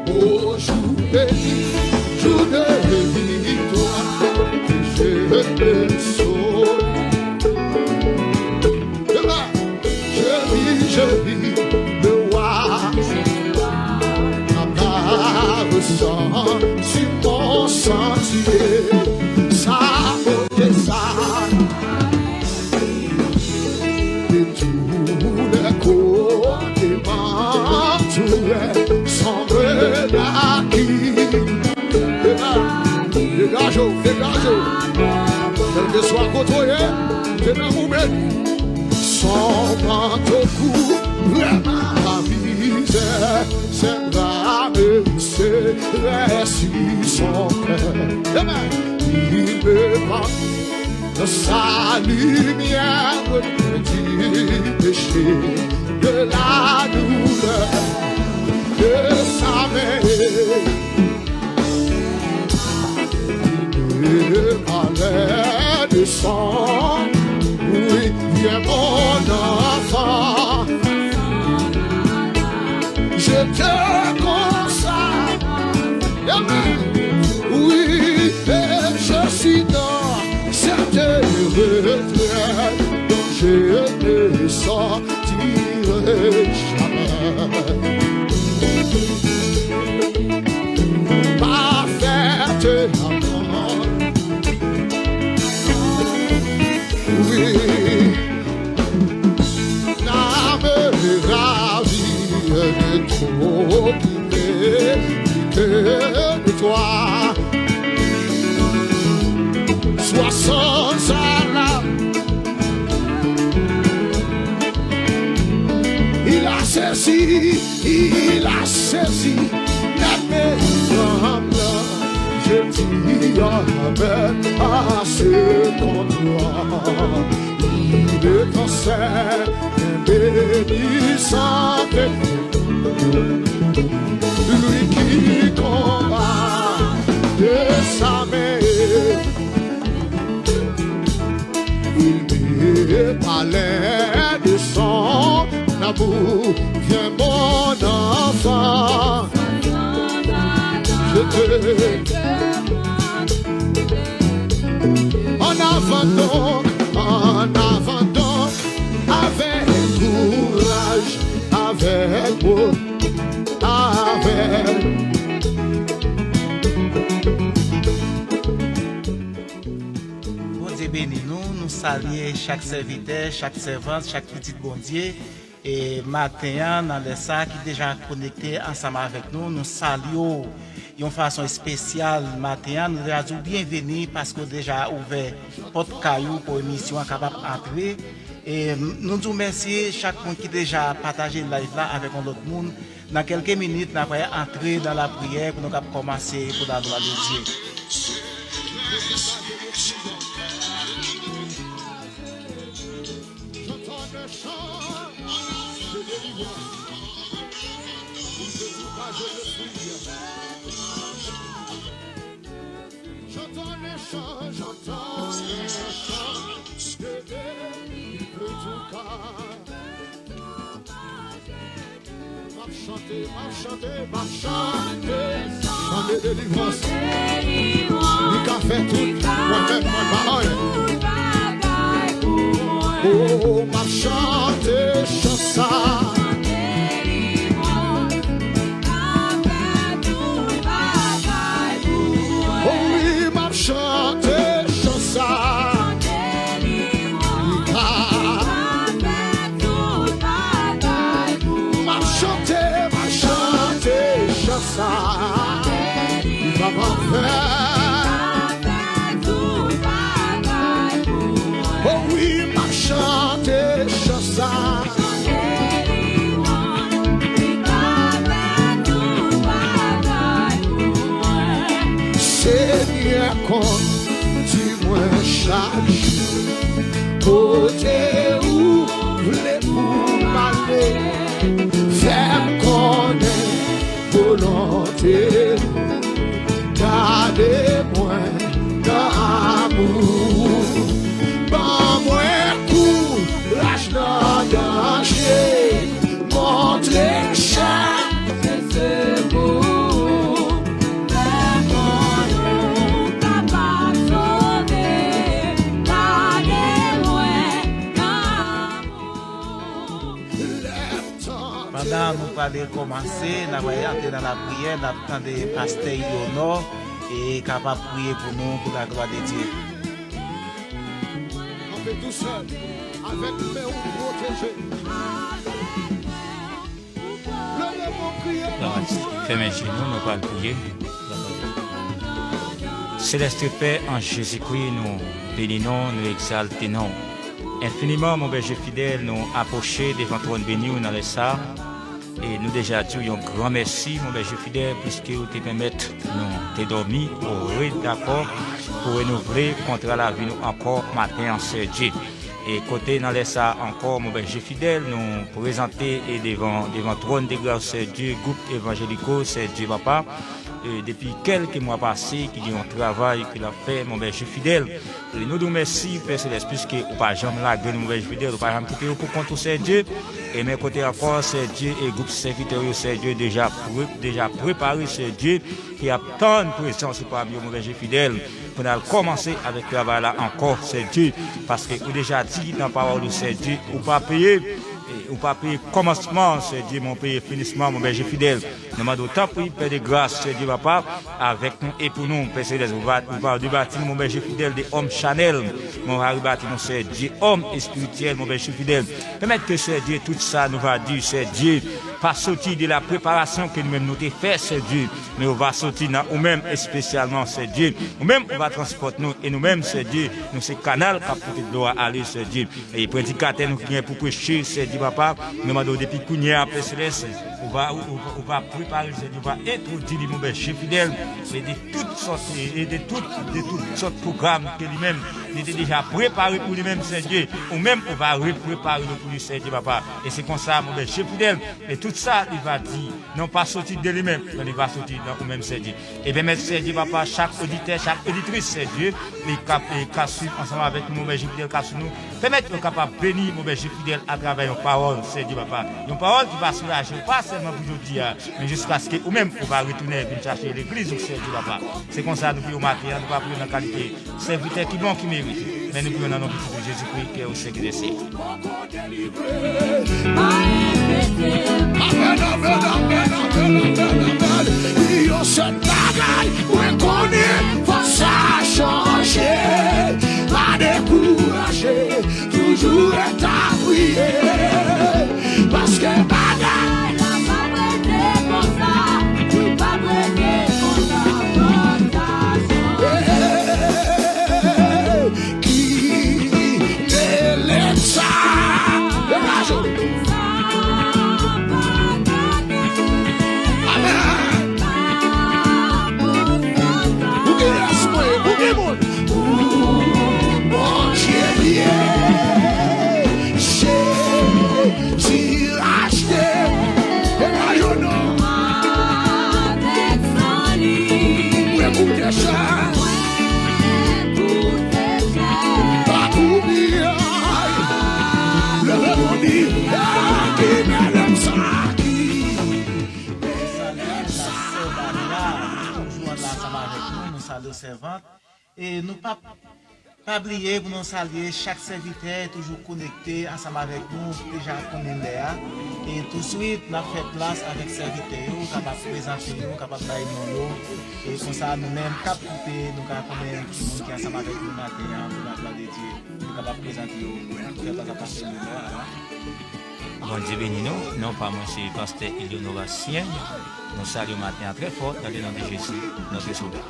Oh, jour béni, jour de victoire, je te sauve. Je vis le roi, ma sang sur mon sentier, ça et ça. Et tous les côtés m'entouraient, semblent acquis. Dégagez, quel que soit côtoyé, c'est dans mon béni. Son manteau couvre ma misère, c'est la misère sur son cœur. Il me prend de sa lumière du péché, de la douleur, de sa mère. Il me parlait de son. Oui, viens mon enfant, je te consacre. Oui, et je suis dans cette retraite dont je ne sortirai jamais. Parfaite amour. Oui, l'âme ravie de trop que de toi. Sois sans alarme. Il a saisi la maison. Je dis amen à ce qu'on il est en scène bénissante, lui qui combat de sa main. Il me parlait de son amour, viens mon enfant, je te en avant donc, avec courage, avec beau, avec. Bon Dieu bénis nous saluons chaque serviteur, chaque servante, chaque petit bon Dieu. Et matin, dans les sacs qui déjà connectés ensemble avec nous, nous saluons d'une façon spéciale matin. Nous disons bienvenue parce que déjà ouvert porte caillou pour émission capable d'entrer. Et nous disons merci chaque monde qui déjà partagé le live là avec un autre monde. Dans quelques minutes, nous allons entrer dans la prière pour nous commencer pour la gloire de Dieu. J'entends les chants de Dieu, il peut tout cas. Chanter délivrance. Il qu'a fait tout, moi-même, moi parole. Oh, m'a chanté chanson. Chanter chanson, m'a chanter chanson, il va m'en faire. Oh oui, m'a chanter chanson. Seigneur, dis-moi chaque jour, côté où voulez-vous m'aller, faire connaître volonté, gardez-moi dans pendant nous allons commencer, nous allons entrer dans la prière, nous attendons pasteur Léonore et capable de prier pour nous, pour la gloire de Dieu. On fait tout seul, avec mes protégés. Fermez chez nous, nous allons prier. Céleste Père, en Jésus-Christ, nous bénissons, nous exaltons. Infiniment, mon berger fidèle, nous approcher devant ton béni dans les salles. Et nous déjà disons un grand merci, mon berger fidèle, puisque vous te permettez nous te dormir pour d'accord, pour renouveler contre la vie nous encore matin en ce Dieu. Et côté dans les salles encore, mon berger fidèle, nous présenter et devant trône de grâce, c'est Dieu, groupe évangélico, c'est Dieu Papa. Et depuis quelques mois passés, qui ont un travail qu'il a fait, mon berger fidèle. Et nous nous remercions, Père Céleste, puisque vous n'avez pas jamais la gueule, mon berger fidèle, vous n'avez pas jamais pour contre c'est Dieu. Et mes côtés encore, c'est Dieu et groupe serviteur, c'est Dieu déjà préparé, c'est Dieu qui a tant de présence parmi mon berger fidèle. Pour nous commencer avec le travail là encore, c'est Dieu. Parce que vous déjà dit dans la parole, c'est Dieu, ou pas payer. Ou pas payer commencement, c'est Dieu, mon pays finissement, mon berger fidèle. Nous demandons autant pour Père de grâce, c'est Dieu, Papa, avec nous et pour nous, Père Céleste, vous va débattre mon berger fidèle des hommes Chanel, mon débattre nous, c'est Dieu, homme et spirituel, mon berger fidèle. Permettre que c'est Dieu, tout ça nous va dire, c'est Dieu, pas sortir de la préparation que nous-mêmes nous avons fait, c'est Dieu, mais on va sortir dans nous-mêmes, et spécialement, c'est Dieu. Nous-mêmes, on va transporter nous, et nous-mêmes, c'est Dieu, nous, c'est canal, qui peut doit aller, c'est Dieu. Et les prédicateurs, nous qui viennent pour prêcher, c'est Dieu, Papa, nous demandons depuis qu'on y a Père Céleste, on va préparer, on va introduire mon berger fidèle, mais de toutes sortes, et de toutes sortes de programmes que lui-même, il était déjà préparé pour lui-même, c'est Dieu, ou même on va préparer pour lui, c'est Dieu, Papa. Et c'est comme ça, mon berger fidèle, et tout ça, il va dire, non pas sortir de lui-même, mais il va sortir dans nous-mêmes, c'est Dieu. Et bien, c'est Dieu, Papa, chaque auditeur, chaque auditrice, c'est Dieu, et casse ensemble avec mon berger fidèle, casse nous, permettre de capable bénir mon berger fidèle à travers une parole, c'est Dieu, Papa. Une parole qui va soulager, pas seulement pour aujourd'hui, mais jusqu'à ce que nous-mêmes, on va retourner et chercher l'église, c'est Dieu, Papa. C'est comme ça, nous prions matin, nous ne pouvons pas prier dans la qualité, serviteur qui bon, qui mérite. Mais nous prions dans le nom de Jésus-Christ, qui est au siècle des siècles. Yo se bagay, ou konen faut ça changer, pas décourager, toujours être à prier, parce que bagay la pas brûler comme ça, pas brûler comme ça, qui ne ça, servante et nous pas oublier pour nous saluer chaque serviteur toujours connecté ensemble avec nous déjà connaît là et tout de suite nous fait place avec serviteurs capable présenter nous capable bailler nous et comme ça nous même capter nous capable connaître tout le monde qui est ensemble avec nous matin pour la gloire de Dieu nous capable présenter nous faire pas passer nous Bon Dieu béni nous, non pas moi c'est pasteur Éléonore Sien. Nous saluons maintenant très fort dans le nom de Jésus, notre Sauveur.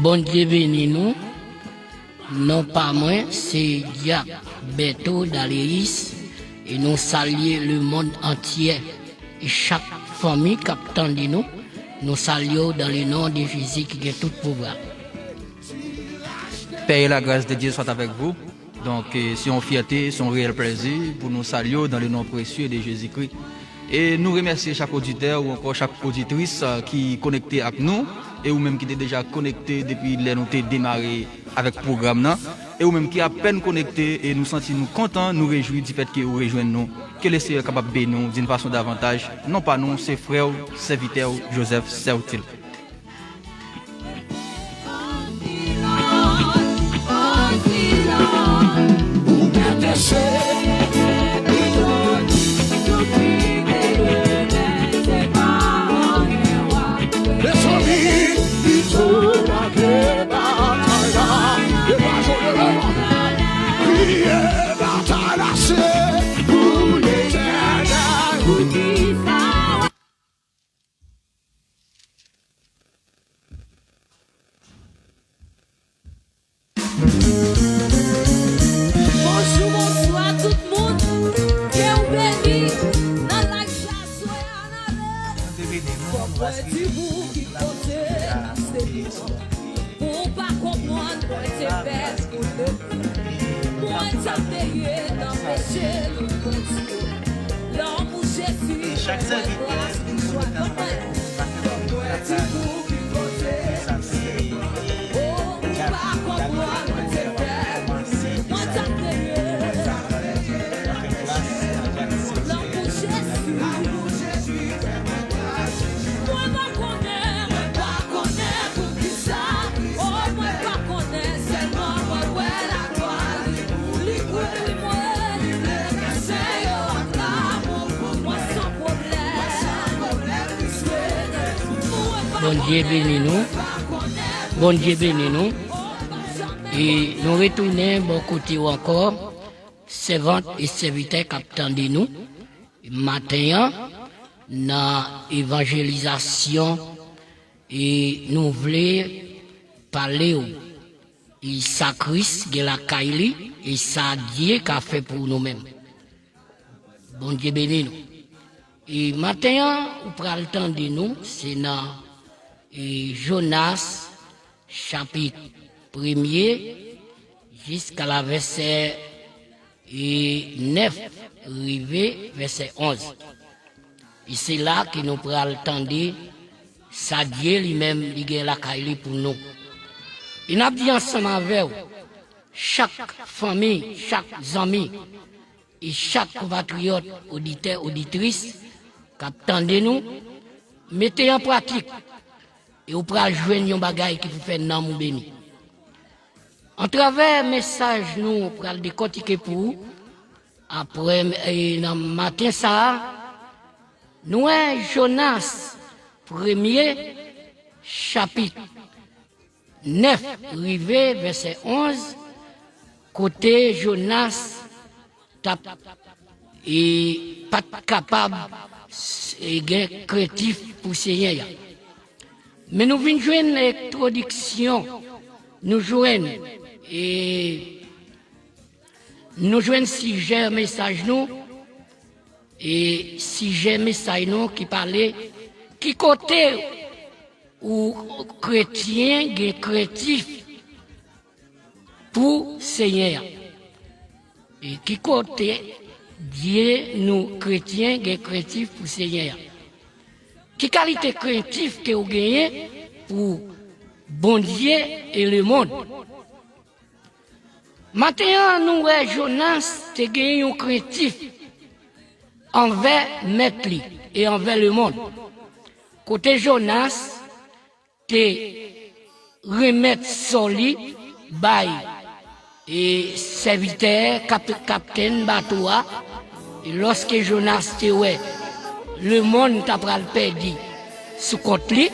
Bon Dieu béni nous, non pas moi, c'est Jacques Beto d'Aléis, et nous saluons le monde entier et chaque famille qui attend de nous, nous saluons dans le nom de Jésus qui est tout pouvoir. Paix et la grâce de Dieu soit avec vous. Donc, c'est une fierté, c'est un réel plaisir pour nous saluer dans le nom précieux de Jésus-Christ. Et nous remercions chaque auditeur ou encore chaque auditrice qui est connecté avec nous et ou même qui est déjà connecté depuis que nous avons démarré avec le programme. Et ou même qui est à peine connecté et nous sentons contents, nous réjouissons du fait que vous rejoignez nous, que le Seigneur est capable de bénir nous d'une façon davantage. Non pas nous, c'est frère, serviteur Joseph Sertil. Say place qui Pour pas comprendre, moi c'est bête pour le moi t'as payé d'empêcher le continuer. L'homme où Jésus, chaque serviteur qui soit dans Bon Dieu bénis nous. Bon Dieu bénis nous. Et nous retournons bon côté encore. Servantes et serviteurs qui attendent nous. Matin, dans l'évangélisation, et nous voulons parler et ça Christ de la Kaili et ça Dieu qu'a fait pour nous-mêmes. Bon Dieu bénis nous. Et matin, on prend le temps de nous, c'est dans Jonas, chapitre 1er, jusqu'à la verset 9, arrivé verset 11. Et c'est là que nous prenons le temps de ça Dieu lui-même, il a la caille pour nous. Il a dit ensemble avec vous, chaque famille, chaque ami, et chaque compatriote, auditeur, auditrice, qui attendez nous, mettez en pratique. Et vous pourrez joindre un bagage qui vous fait non mon béni. En travers message nous pour le décortiquer pour vous. Après dans le matin ça nous Jonas 1er chapitre 9 rivé verset 11 côté Jonas et pas capable et créatif pour Seigneur. Mais nous venons joindre l'introduction, nous joignons et nous joignons sujet message nous et sujet message nous qui parlait qui côté ou chrétien et créatif pour Seigneur et qui côté Dieu nous chrétiens et créatifs pour Seigneur. Qui qualité créative que vous gagnez pour bon Dieu et le monde. Maintenant, nous, Jonas, te gagné un créatif envers Maître et envers le monde. Côté Jonas, te remettre solide, by et serviteur, capitaine bateau. Et lorsque Jonas te ouais, le monde t'a pris le perdu sous compte lui,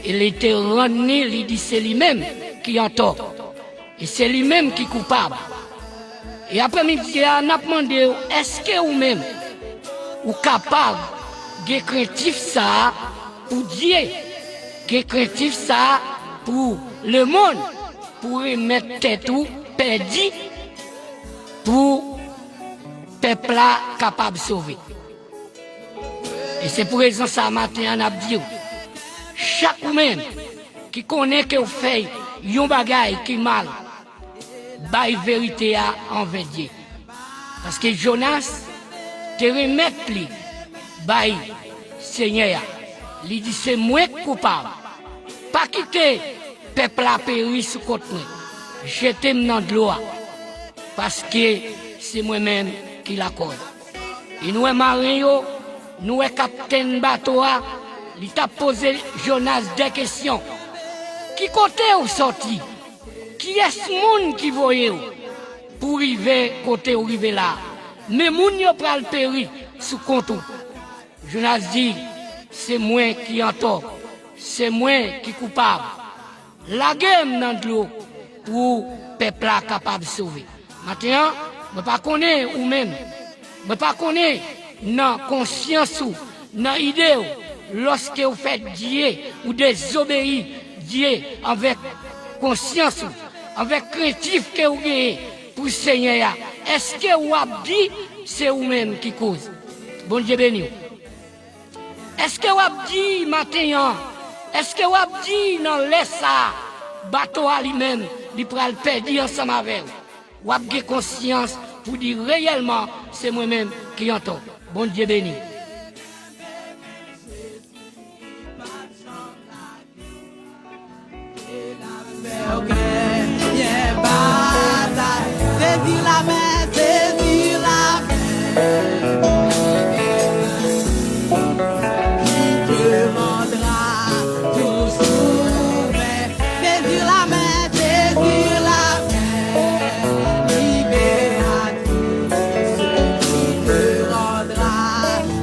il était rendu, il dit c'est lui-même qui en tort. Et c'est lui-même qui est coupable. Et après-midi, on a demandé, est-ce que vous-même, vous capable de créatif ça pour Dieu, de créatif ça pour le monde, pour remettre tête ou perdu, pour peuple capable de sauver. Et c'est pour raison ça matin on a dit chaque même qui connaît que vous faites un bagage qui mal bail vérité envers Dieu. Parce que Jonas te remet lui bail Seigneur. Il dit c'est moi coupable. Pas quitter peuple a péri sous côte moi. Jeter dans de l'eau parce que c'est moi-même qui la cause. Et nous marin nous, capitaine bateau, il t'a posé Jonas des questions. Qui côté ou sorti? Qui est ce monde qui voyait pour arriver côté ou arriver là? Mais moun yo pral péri sous compte. Jonas dit, c'est moi qui en tort. C'est moi qui coupable. La game dans de l'eau pour peuple capable de sauver. Maintenant, je ne pas connaître ou même. Je ne pas connaître dans conscience ou dans idée lorsque vous faites Dieu ou désobéir Dieu avec conscience ou avec créatif que vous avez pour le Seigneur. Est-ce que vous avez dit c'est vous-même qui cause? Bon Dieu béni. Est-ce que vous dit matin, est-ce que vous dit dans l'essa, bateau à lui-même, il pourra le perdre ensemble avec vous? Vous avez conscience pour dire réellement, c'est moi-même qui entends. Bon Dieu béni. Saisis la main, saisis la main. Te rendra toujours vrai. Saisis la main, saisis la main. Libérateur, celui qui te rendra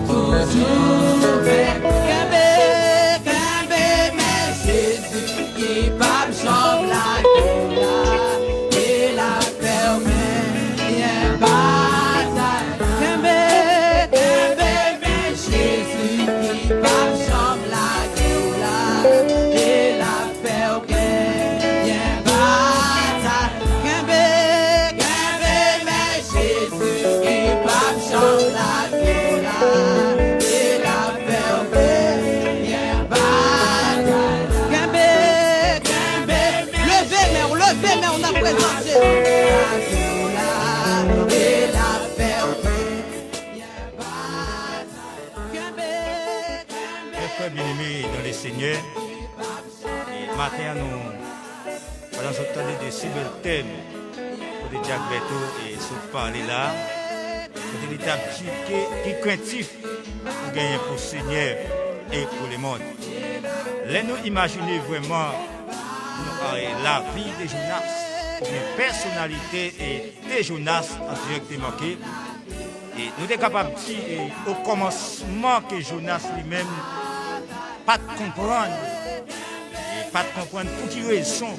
toujours vrai. Qu'un mais Jésus qui pas me change la gueule et la ferme. Bien-aimés dans les Seigneurs, et matin nous allons entendre des si belles thèmes pour des Jacques Beto et se parler là, c'est une étape qui est craintif pour gagner pour le Seigneur et pour le monde. Laissez-nous imaginer vraiment la vie de Jonas, une personnalité et de Jonas en directement marqué. Et nous sommes capables de dire au commencement que Jonas lui-même pas de comprendre, et pas de comprendre pour qui raison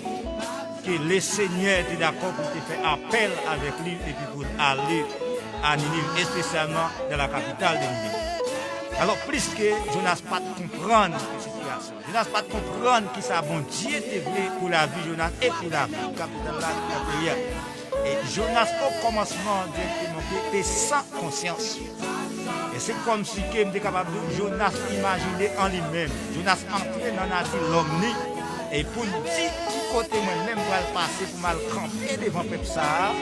que le Seigneur était d'accord pour te faire appel avec lui et puis pour aller à Ninive, spécialement dans la capitale de Ninive. Alors plus que Jonas pas de comprendre cette situation, Jonas pas de comprendre que ça bon Dieu te voulait pour la vie de Jonas et pour la vie capitale de la prière. Et Jonas au commencement directement était sans conscience. Et c'est comme si il était capable de Jonas imaginer en lui-même. Jonas entrait dans la vie l'omni. Et pour nous dire qui côté moi-même pour le passer, pour mal camper devant le peuple ça,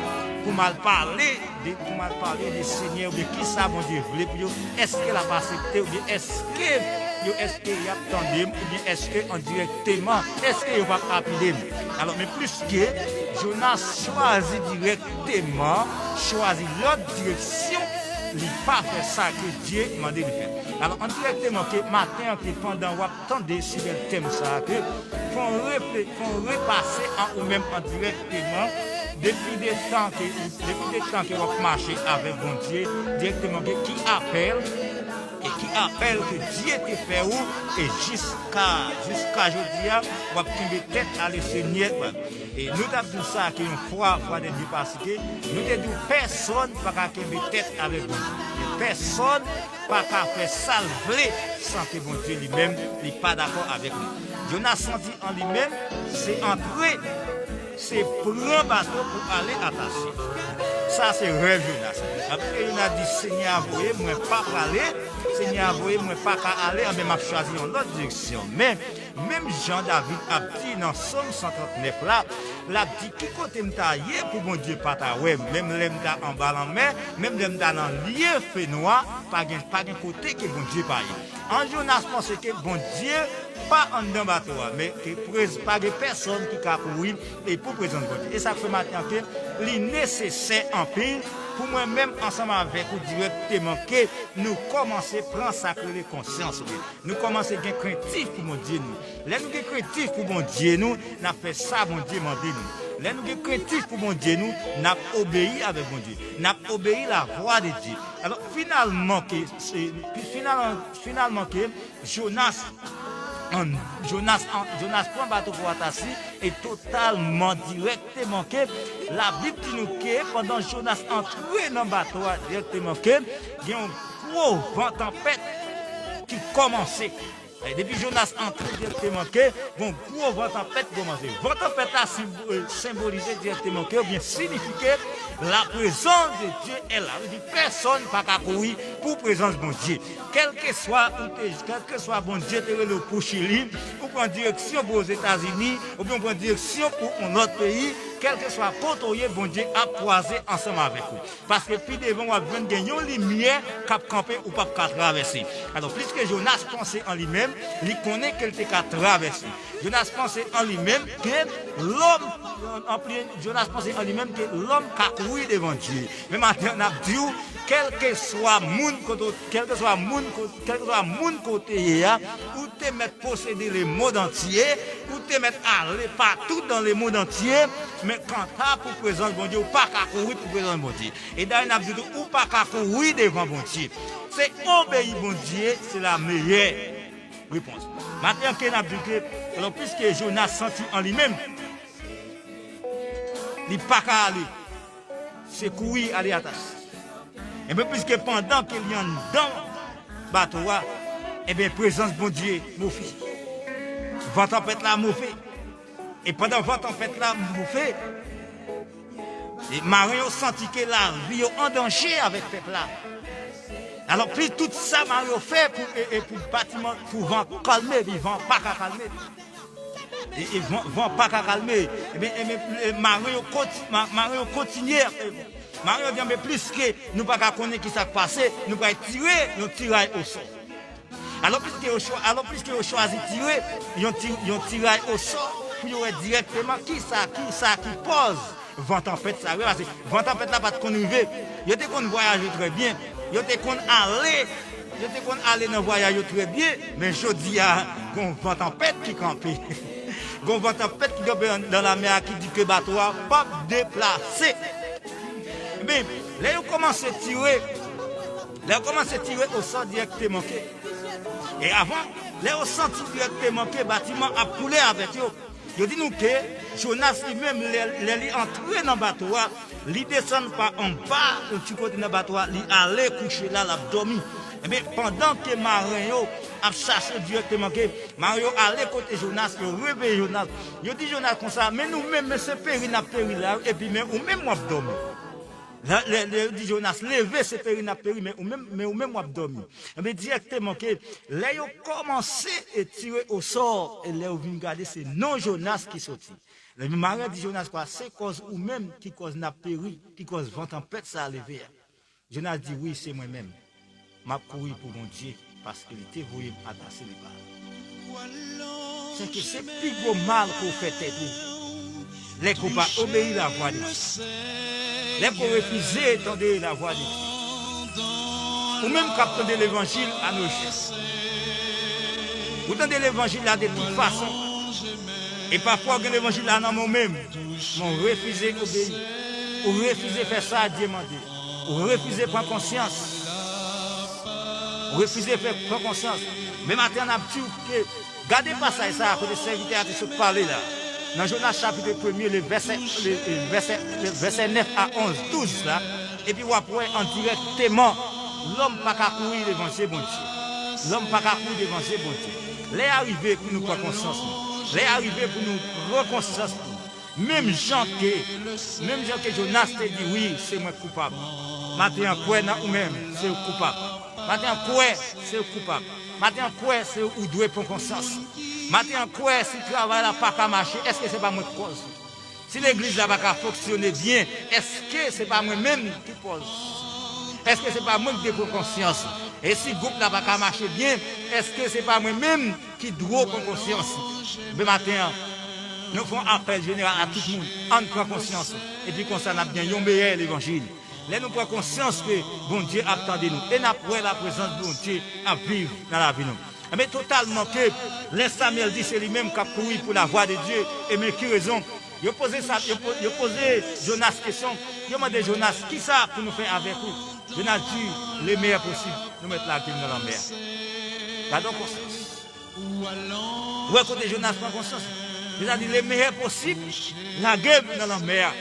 pour mal parler des Seigneurs, ou bien qui ça mon Dieu voulait, est-ce qu'elle a passé ou bien est-ce qu'il y a attendu, ou bien est-ce qu'en directement, est-ce qu'il va rapide. Alors, mais plus que Jonas choisit directement, choisit l'autre direction. Il n'a pas fait ça que Dieu m'a demandé de faire. Alors, en directement, que matin, que pendant qu'on attendait sur le thème, ça, que faut repasser en ou même en directement, depuis des temps que vous marchez avec bon Dieu, directement, qui appelle que Dieu te fait où, et jusqu'à aujourd'hui, on va tomber tête à le Seigneur. Et nous avons dit ça qu'une fois de Dieu parce que nous avons dit personne ne peut tomber tête avec bon Dieu. Personne ne peut faire salver sans que bon Dieu lui-même n'est pas d'accord avec lui. Jonas senti en lui-même, c'est entrer, c'est prendre un bateau pour aller à Tarsis. Ça, c'est rêve Jonas. Après, il a dit, Seigneur, envoyez, moi pas aller. Seigneur, envoyez, moi pas aller, mais m'a choisi en autre direction. Mais, même Jean-David a dit dans Somme 139 là, l'a dit, qui côté m'ta yé pour mon Dieu pas ta ouais, même l'emta en bas en mer, même l'emta dans lieu fait noir, pas de côté que bon Dieu pas yé. En Jonas pense que bon Dieu, pas en d'un bateau, mais que pas de personne qui a courir et pour présenter bon Dieu. Et ça fait maintenant que les nécessaire en pile pour moi-même ensemble avec vous directement que nous commençons à prendre ça que les consciences. Nous commençons à être craintifs pour mon Dieu nous. Là nous sommes craintifs pour mon Dieu nous, n'a fait ça mon Dieu m'a dit nous. Là nous sommes craintifs pour mon Dieu nous, n'a obéi avec mon Dieu, n'a obéi la voix de Dieu. Alors finalement que Jonas prend bateau pour Tarsis et totalement directement que la Bible dit nous que pendant Jonas entre dans le bateau directement que il y a un gros vent tempête qui commençait. Depuis Jonas entre directement que bon gros vent tempête commencer. Vent tempête là symboliser directement que ou bien signifier la présence de Dieu est là. Il dit personne pas qu'à courir pour présence bon Dieu. Quel que soit bon Dieu te pour Chili, ou prendre direction pour aux États-Unis, ou bien prendre direction pour un autre pays, quel que soit côté bon Dieu a croisé ensemble avec vous. Parce que puis devant on va gagner une lumière cap camper ou pas cap traverser. Alors puisque Jonas pensait en lui-même, il connaît qu'elle était qu'à traverser. Jonas pensait en lui-même que Jonas pensait en lui-même que l'homme qu'a couru devant Dieu. Mais maintenant on a dit quel que soit monde côté ou te mettre posséder le monde entier ou te mettre aller partout dans le monde entier, mais quand t'as pour présence bon Dieu ou pas qu'à courir pour présence bon Dieu. Et d'ailleurs on a dit ou pas qu'à courir devant bon Dieu. C'est obéir bon Dieu, c'est la meilleure réponse. Maintenant qu'on a dit que alors puisque Jonas senti en lui-même, il pas qu'à aller, c'est courir aller à tasse. Et bien puisque pendant qu'il y en dans bateau, et bien présence bon Dieu mon fils. Vent tempête là mon fait. Et pendant vent tempête là mon fait. Les marins ont senti que la vie est en danger avec ce peuple là. Alors puis tout ça Mario fait pour bâtiment pour vent calmer, vent pas calmer. Et vent pas calmer. Et bien Mario continue. Mario dit mais plus que nous pas connaître qui s'est passé, nous pas tirer, nous tirer au sol. Alors puisque vous choisi tirer, ils ont tiré au sol pour directement qui pose vent tempête ça parce que vent tempête là pas de conriver. Ils étaient qu'on voyager très bien. Ils étaient qu'on aller dans voyage très bien, mais je dis à vent tempête qui campe. Gon vent tempête qui campe dans la mer qui dit que bateau pas déplacer. Mais là ils commencent à tirer. Au sol directement. Et avant, là ils senti directement que le bâtiment a coulé avec eux. Ils dit nous que Jonas lui-même il entré dans le bateau, il descend pas en bas du côté dans le bateau, il allait coucher là, il a dormi. Et bien pendant que Mario a cherché directement que Mario allait côté Jonas, il réveille Jonas. Il dit Jonas comme ça, mais nous-mêmes, c'est péri là, et puis ou même moi dormi. Dit Jonas, levé c'est péri n'a péri, mais ou même moi dormi. Mais directement que là ils ont commencé à tirer au sort et là ils viennent garder c'est non Jonas qui sorti. Le marin dit Jonas quoi, c'est cause ou même qui cause n'a péri, qui cause vent tempête ça a levé. Jonas dit oui, c'est moi-même. M'a couru pour mon Dieu parce qu'il était voué attacher les balles. C'est que c'est plus gros mal qu'on fait tête. Les qu'on pas obéir la voix de Dieu. Les qu'on refuser d'entendre la voix de Dieu. Ou même qu'attendre l'évangile à nos jours. Vous entendez l'évangile là de toute façon. Et parfois que l'évangile là dans moi-même, m'ont refusé d'obéir. Ou refusé faire ça à Dieu demander. Ou refusé prendre conscience. Ou refusé faire conscience. Mais maintenant on a dit que gardez pas ça à côté serviteur de se parler là. Dans Jonas chapitre 1er, le verset 9 à 11, 12 là, et puis après, en directement, l'homme pas qu'à courir devant ses bon Dieu. L'homme pas qu'à courir devant ses bon Dieu. Les arrivés pour nous prendre conscience. Les arrivés pour nous prendre conscience. Même gens que Jonas te dit oui, c'est moi coupable. Maintenant, quoi ou même, c'est coupable. Maintenant, quoi, c'est coupable. Maintenant, quoi, c'est où doit prendre conscience. Maintenant, quoi, si le travail n'a pas qu'à marcher, est-ce que ce n'est pas moi qui cause? Si l'église n'a pas qu'à fonctionner bien, est-ce que ce n'est pas moi-même qui pose? Est-ce que ce n'est pas moi qui prends conscience? Et si le groupe n'a pas qu'à marcher bien, est-ce que ce n'est pas moi-même qui dois prendre conscience? Mais maintenant, nous faisons appel général à tout le monde, on prend conscience. Et puis, comme ça, on a bien un meilleur l'évangile. Là, nous prenons conscience que bon Dieu attend de nous. Et nous avons la présence de bon Dieu à vivre dans la vie. Mais totalement que l'Samuel dit c'est lui-même qui a couru pour la voix de Dieu. Et mais qui raison? Il a posé Jonas question. Il a demandé Jonas, qui ça pour nous faire avec vous? Jonas dit, le meilleur possible, nous mettre la gueule dans la mer. Gardons conscience. Où est-ce que Jonas prend conscience? Il a dit, le meilleur possible, la gueule dans la mer.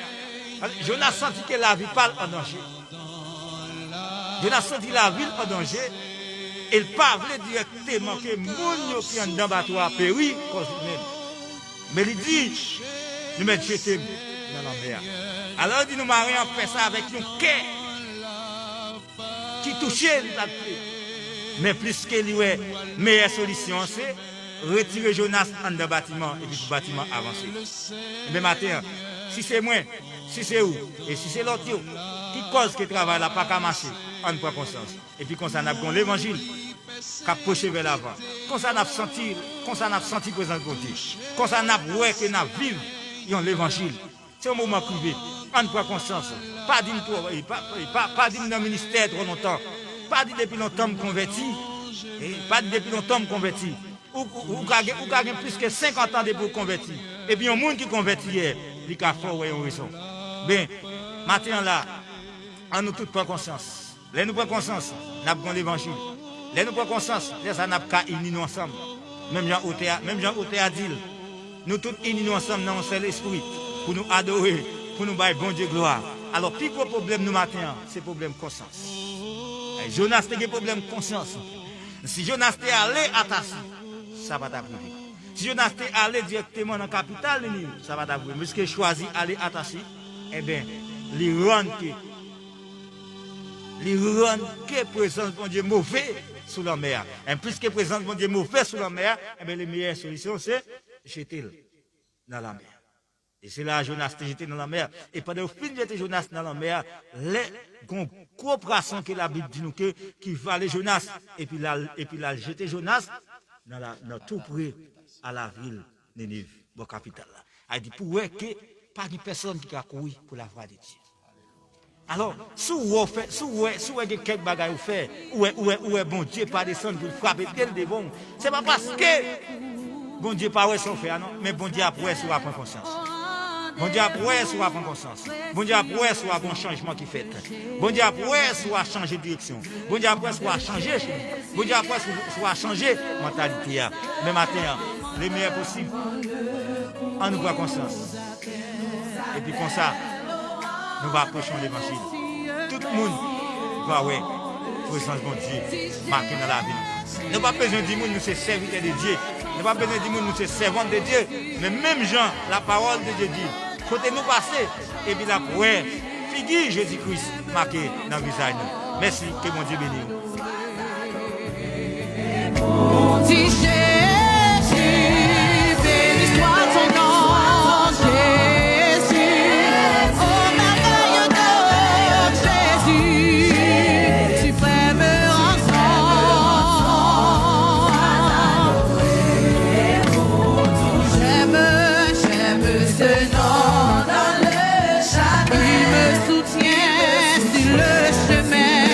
Jonas sentit que la vie parle en danger. Jonas sentit la ville en danger. il pas voulait directement que moun yo qui en dans bateau a péri cause même. Mais il dit nous mettre jeter dans la mer. Alors il dit nous marions fait ça avec un cœur qui touchait la pluie. Mais plus que lui meilleure solution c'est retirer Jonas dans le bâtiment et puis le bâtiment avancer. Mais matin, si c'est moi, si c'est où et si c'est l'autre qui cause que travail là pas qu'à marcher, on prend conscience. Et puis comme ça n'a pas l'évangile qui a poché vers l'avant. Comme ça n'a senti présence de Dieu. Comme ça n'a ouais que n'a vivre l'évangile. C'est un moment privé. On prend conscience. Pas d'une pas d'une dans le ministère trop longtemps. Pas dit depuis longtemps me converti. Pas dit depuis longtemps me converti. Ou gagne plus que 50 ans de pour convertir. Et puis un monde qui convertit hier, il a fort ouais une raison. Ben matin là, on nous tous prend conscience. Là nous prend conscience, nous avons l'évangile. Là nous prend conscience, là ça n'a pas unis nous ensemble. Même Jean Oté a dit, nous tous unis nous ensemble dans un seul esprit pour nous adorer, pour nous bailler bon Dieu gloire. Alors plus gros problème nous matin, c'est problème conscience. Jonas a un problème conscience. Si Jonas était allé à Tassi, ça va t'arriver. Si Jonas était allé directement dans la capitale, ça va t'arriver. Mais ce qu'il choisit aller à Tassi, eh bien, il rend que présence de Dieu mauvais sous la mer. Et puisque présence de Dieu mauvais sous la mer, eh bien, la meilleure solution, c'est jeter dans la mer. Et c'est là Jonas était jeté dans la mer. Et pendant le fin de jeter Jonas dans la mer, les gros poissons que la Bible dit nous qui valait Jonas et puis la jeter Jonas dans tout près à la ville de Nénive, la capitale là. Elle dit pour que pas de personne qui a couru pour la voix de Dieu. Alors, si vous avez quelques bagages à faire, où est bon Dieu pas descendre pour frapper dès le devant, c'est pas parce que bon Dieu pas ouais son faire non, mais bon Dieu après sur prendre conscience. Bon Dieu après sur prendre conscience. Bon Dieu après sur un changement qui fait. Bon Dieu après sur changer de direction. Bon Dieu après sur changer chez nous. Bon Dieu après sur changer mentalité. Mais matin, les meilleurs possibles, on nous prend conscience. Et puis comme ça, nous va approcher l'évangile. Tout le monde va ouais, présence de Dieu marqué dans la vie. Nous pas besoin de dire nous sommes serviteurs de Dieu. Nous pas besoin de dire nous sommes servants de Dieu. Mais même Jean, la parole de Dieu dit, côté nous passer, et puis la ouais, figure Jésus-Christ marqué dans le visage. Merci, que mon Dieu bénisse. Il me soutient sur le chemin.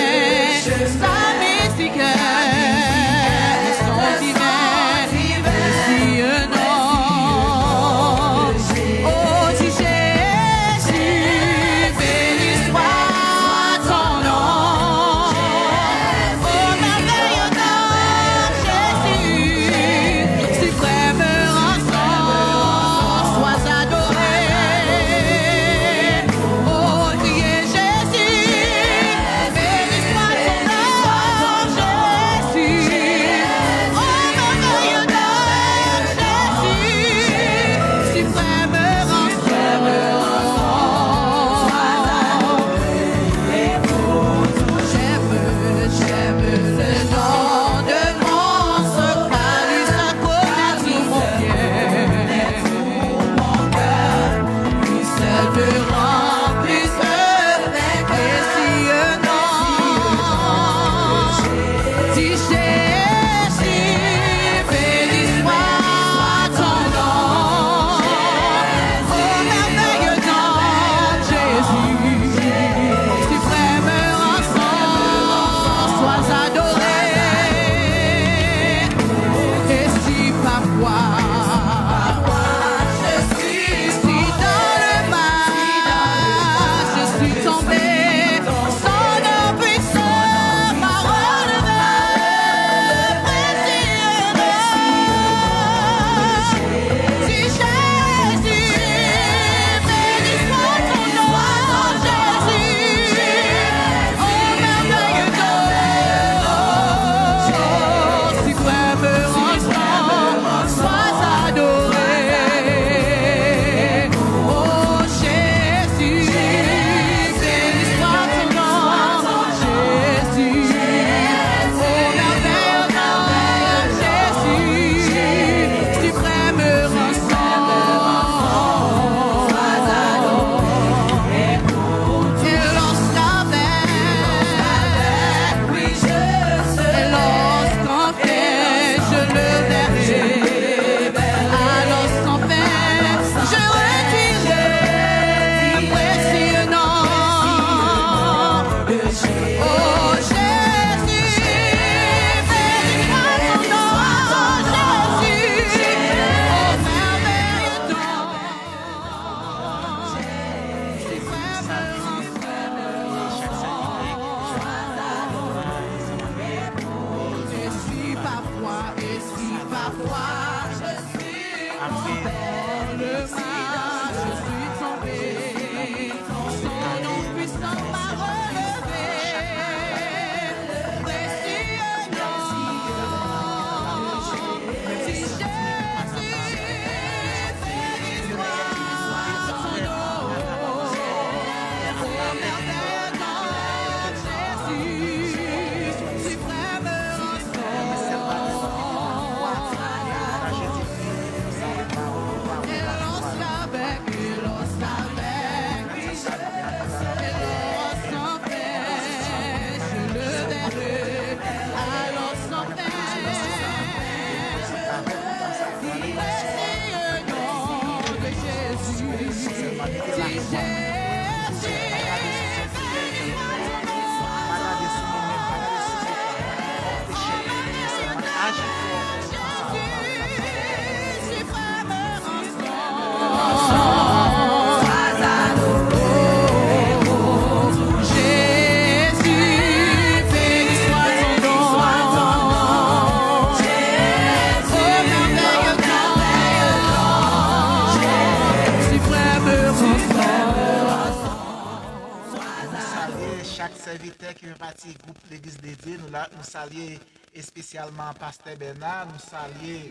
chaque serviteur qui fait partie du groupe l'Église dédiée. Nous saluons spécialement Pasteur Bernard, nous saluons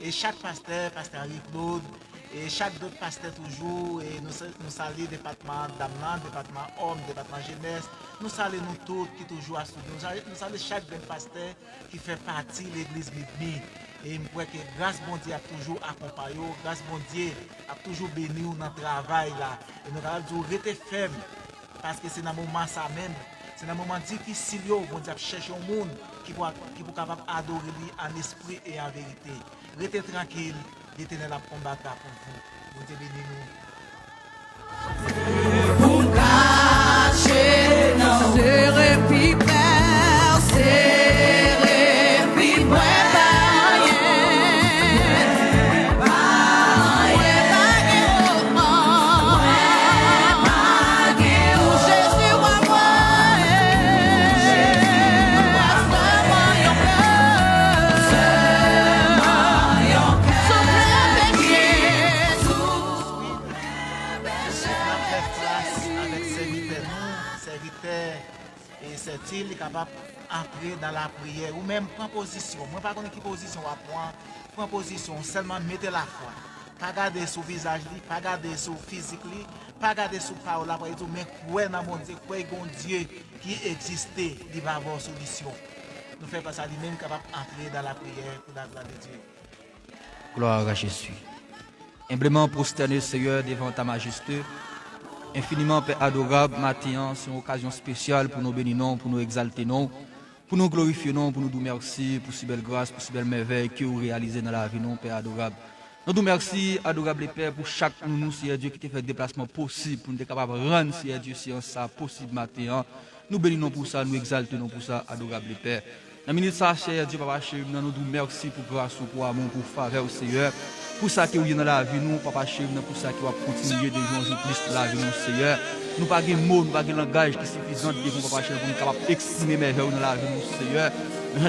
et chaque pasteur, Pasteur Henri-Claude, et chaque autre pasteur toujours, et nous saluons le département d'Amnan, département homme, département jeunesse, nous saluons nous tous qui toujours à studio, nous saluons chaque pasteur qui fait partie de l'église Bibli. Et je crois que grâce bon Dieu a toujours accompagné, grâce bon Dieu a toujours béni dans le travail là. Et nous allons toujours rester fermes, parce que c'est dans le moment ça même, c'est dans le moment difficile, bon Dieu a cherché un monde qui peut capable adorer lui en esprit et en vérité. Restez tranquille. L'Éternel a combattu pour vous. Vous Dieu béni nous. Pour cacher nos serré puis père, serré puis est capable d'entrer dans la prière ou même prendre position. Moi, pas connais qui position à prendre. Prendre position, seulement mettez la foi. Pas garder sur le visage, pas garder sur le physique, pas garder sur la parole, mais croire dans mon Dieu, croire dans Dieu qui existait, il va avoir solution. Nous faisons pas ça, lui-même capable d'entrer dans la prière pour la gloire de Dieu. Gloire à Jésus. Humblement prosterné, Seigneur, devant ta majesté. Infiniment, Père adorable, matin, c'est une occasion spéciale pour nous bénir, pour nous exalter, pour nous glorifier, pour nous dire merci pour si belle grâce, pour si belle merveille que vous réalisez dans la vie, Père adorable. Nous disons merci, adorable Père, pour chaque nous, Seigneur Dieu, qui t'a fait déplacement possible, pour nous être capable de rendre, Seigneur Dieu, si ça possible matin. Nous bénissons pour ça, nous exaltons pour ça, adorable Père. Dans la minute, ça, Seigneur Dieu, Papa, nous disons merci pour grâce, pour amour, pour faveur, Seigneur. Pour ça que vous êtes dans la vie, nous, Papa Chéri, pour ça que vous continuez de jouer un jour plus dans la vie, Seigneur. Nous n'avons pas de mots, nous n'avons pas de langage qui est suffisant pour Papa Chéri, pour nous capables d'exprimer mes rêves dans la vie, Seigneur.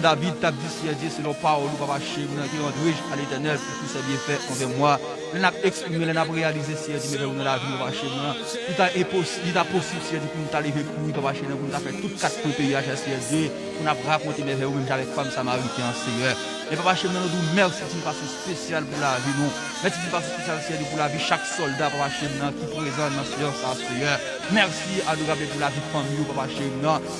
David t'a dit, Seigneur Dieu, c'est nos paroles, Papa Chéri, qui rendent à l'Éternel pour tous ces bienfaits envers moi. Nous avons exprimé, nous avons réalisé, Seigneur Dieu, mes rêves dans la vie, Papa Chéri. Tout est possible, Seigneur Dieu, pour nous arriver pour nous, Papa Chéri, pour nous faire tout quatre pays à Seigneur Dieu, pour nous raconter mes rêves, même avec femme samaritaine, Seigneur. Et Papa Chéri, nous disons merci d'une façon spéciale pour la vie, nous. Merci d'une façon spéciale, Seigneur, pour la vie chaque soldat, Papa Chéri, qui est présent dans ce Seigneur. Merci, adorable, pour la vie de famille, Papa Chéri.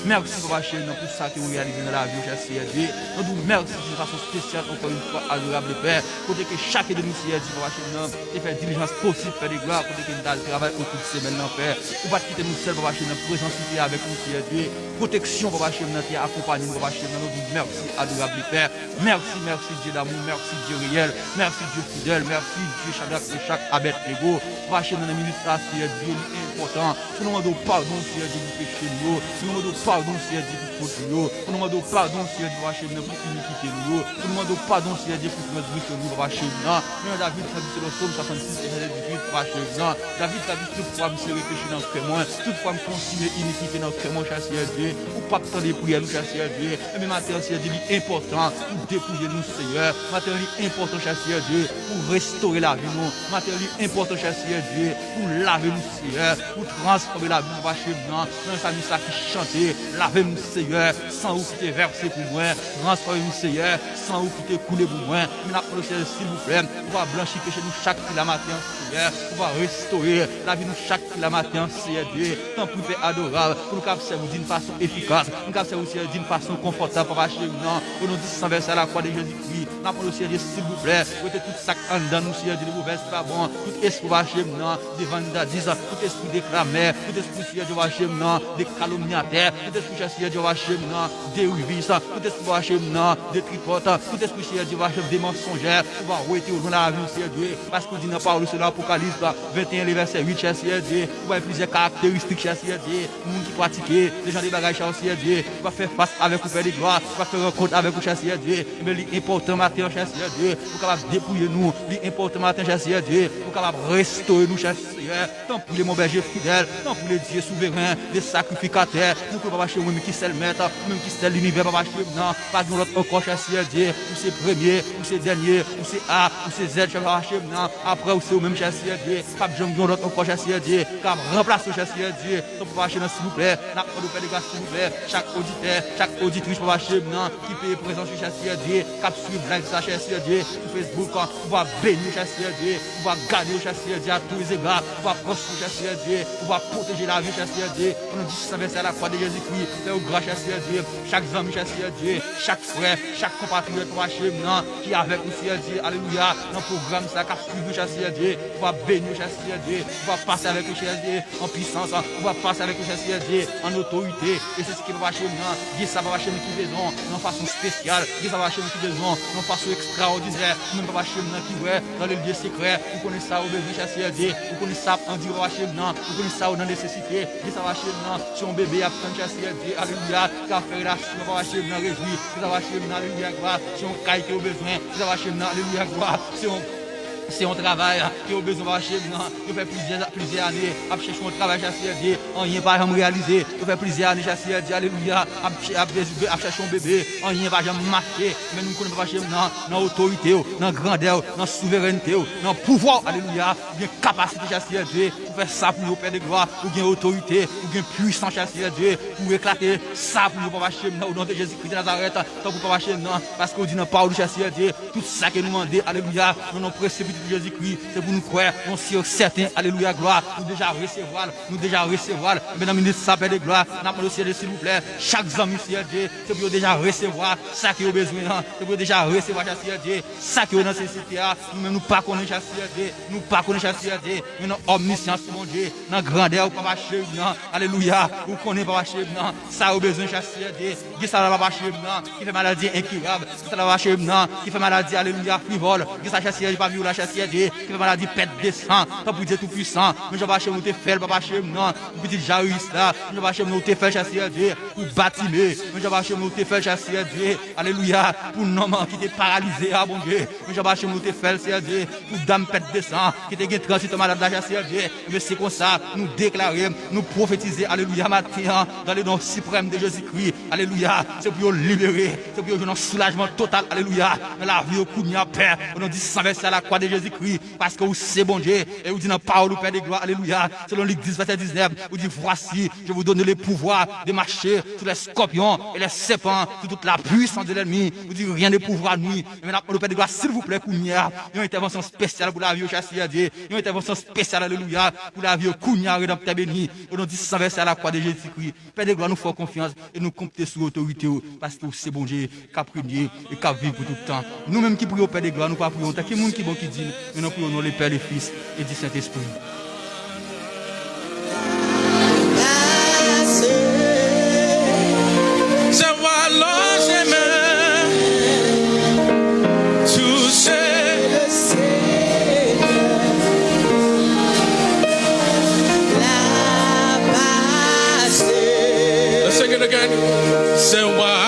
Merci, Papa Chéri, pour ça que vous réalisez dans la vie, Seigneur Dieu. Nous disons merci d'une façon spéciale, encore une fois, adorable Père. Côté que chacun de nous, Seigneur Dieu, Papa Chéri, et faire diligence possible, faire des gloires, côté que nous avons le travail autour de ces maintenant, Père. Pour pas quitter nous seuls, Papa Chéri, présence avec nous, Seigneur Dieu. Protection, Papa Chéri, qui accompagne nous, Papa Chéri. Nous disons merci, adorable Père. Merci Dieu d'amour, merci Dieu réel, merci Dieu fidèle, merci Dieu chaque abet ego. Papa Chéri, dans la minute là, Seigneur Dieu, important. Nous demandons pardon, Seigneur Dieu, pour péché nous. Nous demandons pardon, Seigneur Dieu, pour faute nous. Nous demandons pardon, Seigneur Dieu, Papa Chéri, pour iniquité nous. Nous demandons pardon, Seigneur Dieu, pour transgression nous, Papa Chéri. Nous, David, ça dit, c'est le psaume 66, verset 18, Papa Chéri. David, ça dit, toutefois, me serait péché dans ce cœur, toutefois, me continuer iniquité dans ce cœur, mon cher Seigneur Dieu. Ou pas tant de prières, nous, cher Seigneur Dieu. Mais maintenant, Seigneur Dieu, il est important pour dépouiller nous, Seigneur. Maintenant, il est important, cher Seigneur Dieu, pour restaurer la vie, nous. Maintenant, il est important, cher Seigneur Dieu, pour laver nous, Seigneur, pour transformer la vie, Papa Chéri. Dans sa mission qui chantait, lavez-nous, Seigneur, sans vous quitter verser pour moi. Transformez-nous, Seigneur, sans vous quitter couler pour moi. Mais nous, Seigneur, s'il vous plaît, pour blanchir péché nous chaque la matin, Seigneur, pour restaurer la vie nous chaque la matin, Seigneur Dieu. Tant plus Père adorable, pour nous servir d'une façon efficace, nous servir d'une façon confortable, Papa Chéri. Pour nous dire sans verser à la croix de Jésus-Christ. Nous, Seigneur, s'il vous plaît, mettez tout ça en dedans, nous, Seigneur, de mauvais pas bon, tout esprit, Papa Chéri, devant nous, tout esprit déclamé, tout esprit, Seigneur, Papa Chéri, des calomniateurs, tout esprit, Seigneur, Papa Chéri, des rivistes, tout esprit, Papa Chéri, des tripotes, tout esprit, Seigneur, Papa Chéri, des mensongères, pour arrêter au la vie, Seigneur Dieu, parce qu'on dit dans la parole, c'est l'Apocalypse 21, verset 8, Seigneur Dieu, vous avez plusieurs caractéristiques, Seigneur Dieu, nous qui pratiquent, les gens des bagages, Seigneur Dieu, va faire face avec vous, Père de gloire, va faire rencontre avec vous, Seigneur Dieu, mais l'important, matin, cher Seigneur Dieu, pour capable dépouiller nous, l'important matin, cher Seigneur Dieu, pour capable restaurer nous, cher Seigneur. Tant pour les mon berger fidèle, tant pour les dieux souverains, les sacrificateurs, nous que papa chez nous, qui c'est le maître, même qui c'est l'univers, papa chez nous, pas de l'autre encore, cher Seigneur Dieu, ou c'est premier, ou c'est dernier, ou c'est A, ou c'est Z, cher papa chez nous, après ou c'est au même, cher Seigneur Dieu, pas de gens qui ont l'autre encore, cher Seigneur Dieu, car remplace, cher Seigneur Dieu, ton papa chez nous, s'il vous plaît, n'a pas de faire des grâces, s'il vous plaît, chaque auditeur, chaque auditrice, papa chez nous, qui peut présent sur cher Seigneur Dieu, cap suivre live ça, cher Seigneur Dieu, sur Facebook, on va bénir, cher Seigneur Dieu, on va garder, cher Seigneur Dieu, à tous les égards, on va prospérer, cher Seigneur Dieu, on va protéger la vie, cher Seigneur Dieu, on nous dit ça verser à la croix de Jésus-Christ, c'est au grand, cher Seigneur Dieu, chaque ami, cher Seigneur Dieu, chaque frère, chaque compatriote, papa chez nous, qui est avec nous, Seigneur Dieu, alléluia, dans le programme, ça, cap suivre, cher Seigneur Dieu, on va bénir, cher Seigneur Dieu, on va passer avec nous, cher Dieu, en puissance, on va passer avec nous, cher Seigneur Dieu, en autorité, et c'est ce qui va chez nous, Dieu, ça va chez nous qui besoin, de façon spéciale, Dieu, ça va chez nous qui besoin, de façon extraordinaire, même pas chez nous qui ouais, dans les lieux secrets, vous connaissez ça au besoin, cher Seigneur Dieu, vous connaissez ça en dire chez nous, vous connaissez ça dans nécessité, Dieu, ça va chez nous, si un bébé a besoin, cher Seigneur Dieu, alléluia, qui a fait la chute, ça va chez nous, réjouir, ça va chez nous, alléluia, gloire, si on caille qui a besoin, ça va chez nous, alléluia, gloire, si on travaille, qui a besoin de chez nous, il fait plusieurs années, à chercher un travail, cher Seigneur Dieu, rien pas jamais réalisé, il fait plusieurs années, cher Seigneur Dieu, alléluia, à chercher un bébé, rien pas jamais marché, mais nous connaissons pas chez nous, dans l'autorité, dans la grandeur, dans la souveraineté, dans le pouvoir, alléluia, bien capacité, cher Seigneur Dieu, pour faire ça pour nous, Père de gloire, pour gagner autorité, pour gagner puissance, cher Seigneur Dieu, pour éclater ça pour nous, papa chez nous, au nom de Jésus-Christ de Nazareth, tant pour papa chez nous, parce qu'on dit dans la parole, cher Seigneur Dieu, tout ça que nous demandons, alléluia, nous nous précipitons de Jésus-Christ, c'est pour nous croire, nous sommes certains, alléluia, gloire, nous déjà recevoir, mais dans minute ça, Père de gloire, nous avons s'il vous plaît, chaque ami, Seigneur Dieu, c'est pour déjà recevoir ça qui est besoin, c'est pour déjà recevoir, Seigneur Dieu, ça qui est dans nécessité, nous-mêmes nous pas connaissons, Seigneur Dieu, nous pas connaissons, Seigneur Dieu, mais nous omniscience, mon Dieu, dans grandeur, papa chez nous, alléluia, vous connaissez, papa chez nous, ça a besoin, Seigneur Dieu, qui ça va papa chez nous, qui fait maladie incurable, qui ça va chez nous, qui fait maladie, alléluia, frivole, qui ça, Seigneur Dieu, pas vivre la Seigneur Dieu, qui fait maladie, pète de sang, tant pour Dieu tout puissant, mais je vais chez nous, te faire, papa chez nous, pour petit Jairus là, je vais chez nous, te faire, Seigneur Dieu, pour bâtir, mais je vais chez nous, te faire, Seigneur Dieu, alléluia, pour un homme qui était paralysé, ah bon Dieu, mais je vais chez nous, te faire, Seigneur Dieu, pour dame pète de sang, qui était transit malade là, Seigneur Dieu, mais c'est comme ça, nous déclarer, nous prophétiser, alléluia, matin, dans le nom suprême de Jésus-Christ, alléluia, c'est pour libérer, c'est pour un soulagement total, alléluia, dans la vie au coup de paix, on dit sans verser à la croix de Jésus-Christ, parce que vous c'est bon Dieu, et vous dit dans la parole, Père de gloire, alléluia, selon l'Église, verset 19, vous dit voici, je vous donne le pouvoir de marcher sur les scorpions et les serpents, sur toute la puissance de l'ennemi, vous dit rien ne pouvoir nuire, et maintenant, le Père de gloire, s'il vous plaît, Kounia, une intervention spéciale pour la vie au Seigneur Dieu, une intervention spéciale, alléluia, pour la vie au Kounia, rédempteur béni, on dit sans verser à la croix de Jésus-Christ, Père de gloire, nous faisons confiance, et nous comptons sur l'autorité, parce que c'est bon Dieu, qui a prié et qui a vécu pour tout le temps. Nous-mêmes qui prions au Père de gloire, nous pas prions, tant qu'il y a des gens qui bon qui dit, mais nous prions le Père, le Fils et du Saint-Esprit. Let's sing it again. C'est moi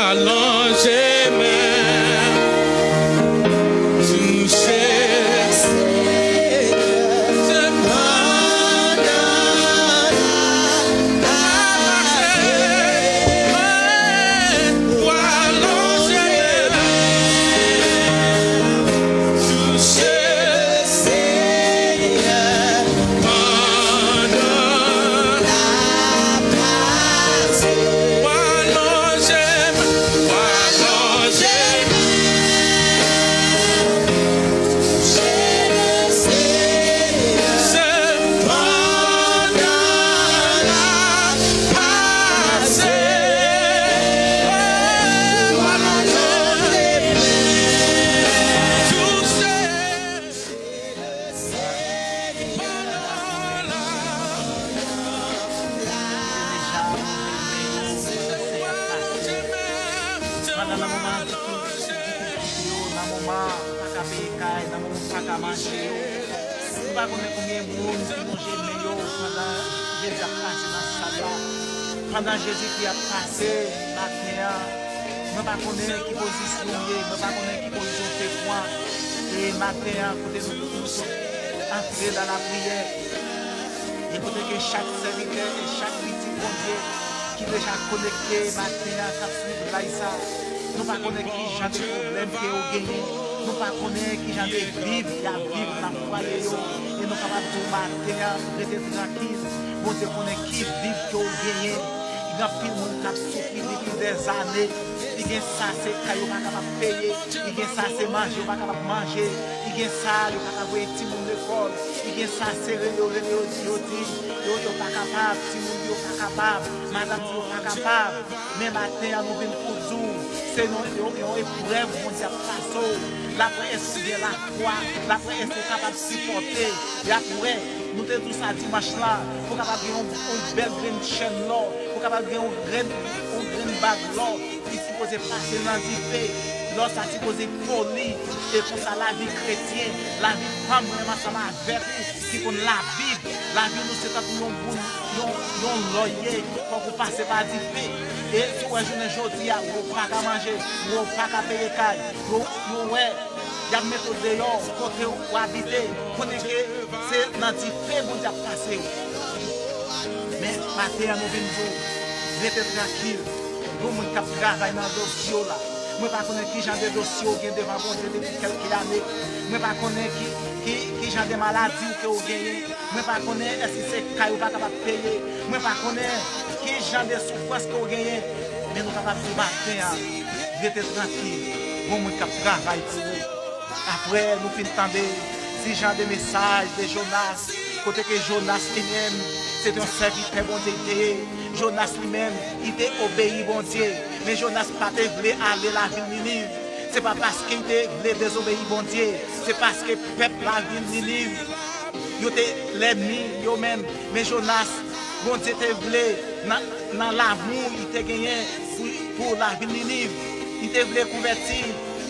Pendant Jésus qui a passé matin, Nous pas connaître qui position est, nous pas connaître qui position fait point. Et matin, côté nous entrer dans la prière. Et côté que chaque serviteur et chaque petit bon Dieu qui déjà connecté matin à suivre là nous pas connaître qui genre de problème que vous gagnez. Nous pas connaître qui genre de vivre, il y a vivre dans la foyer et nous capables de matin rester tranquille. Bon Dieu connaît qui vivre que vous gagnez. Il y a plus de monde qui a souffert depuis des années. Il y a ça, c'est quand il n'est pas capable de payer. Il y a ça, c'est manger, il n'est pas capable de manger. Il y a ça, il n'est pas capable de voir petit monde de l'école. Il y a ça, c'est il n'est pas capable. Petit monde n'est pas capable. Madame n'est pas capable. Mais matin, nous venons pour nous. C'est une épreuve, mon Dieu, façon. La presse de la foi, la presse est capable de supporter. Et après, nous sommes tous à dimanche là, pour capable de une belle graine chaîne là, pour capable de une graine bague là, qui est supposé passer dans l'idée, là ça est supposé folie, et pour ça la vie chrétienne, la vie femme, vraiment ça m'a averti, qui pour la Bible nous c'est quand nous avons loyer, pour vous passer par l'idée. Et si vous avez aujourd'hui, vous n'avez pas à manger, vous n'avez pas à payer caille, vous avez il y a des méthodes dehors, côté où habiter, pour que c'est dans des faits que vous avez passé. Mais matin, nous venons rester tranquille. Nous avons travaillé dans le dossier là. Je ne sais pas qui genre de dossier qui est devant vous depuis quelques années. Je ne sais pas qui genre de maladie que vous avez. Je ne sais pas est-ce que c'est caillou pas capable de payer. Je ne sais pas qui genre de souffrance que vous avez. Mais nous sommes capables de matin, rester tranquille. Nous avons travaillé pour vous. Après, nous finissons ces genre de messages de Jonas. Côté que Jonas lui-même, c'est un serviteur bon Dieu. Jonas lui-même, il était obéi bon Dieu. Mais Jonas pas voulu aller la ville Ninive. Ce n'est pas parce qu'il voulait désobéir bon Dieu. C'est parce que le peuple la ville Ninive, il était l'ennemi lui-même. Mais Jonas, bon Dieu te voulait dans l'amour, il te gagné pour la ville Ninive. Il te voulait convertir.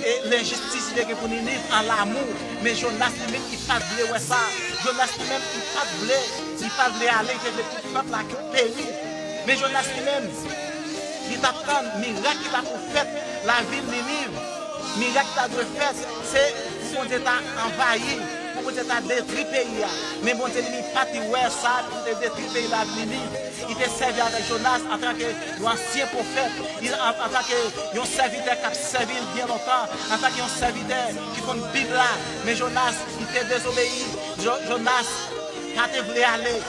Et l'injustice il est pour Ninive en l'amour. Mais Jonas lui-même, il n'a pas voulu ça. Jonas lui-même, il n'a pas voulu aller, il voulait tout le peuple qui périt. Mais Jonas lui-même, il t'attend un miracle qu'il a fait la ville Ninive. Miracle qu'il a fait, c'est pour Dieu t'a envahi, pour Dieu t'a détruit le pays. Mais bon Dieu, il n'a pas dit ça pour détruire la ville Ninive. Il était servi avec Jonas en tant qu'ancien prophète, en tant qu'un serviteur qui a servi bien longtemps, en tant qu'un serviteur qui fait une Bible là. Mais Jonas, il était désobéi. Jonas, quand il voulait aller,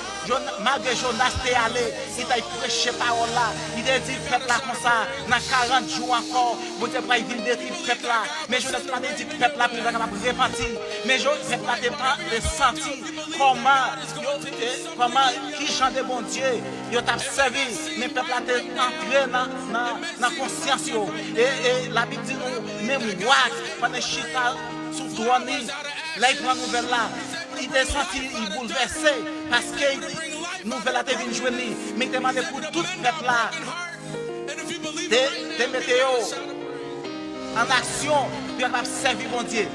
malgré Jonas t'est allé, il t'a prêché parole là, il t'a dit peuple là comme ça, dans 40 jours encore, vous n'avez pas vu détruire peuple là. Mais Jonas t'a dit peuple là pour être capable de repentir. Mais peuple là t'a senti comment, qui genre de bon Dieu, il t'a servi, mais peuple là t'a entré dans la conscience. Et la Bible dit nous, même roi, pendant chita sous douane, là il prend nouvelle là. Il est senti, il bouleversé parce que nouvelle a été jouer, mais il demandé pour tout le peuple là de mettre en action pour servir mon Dieu.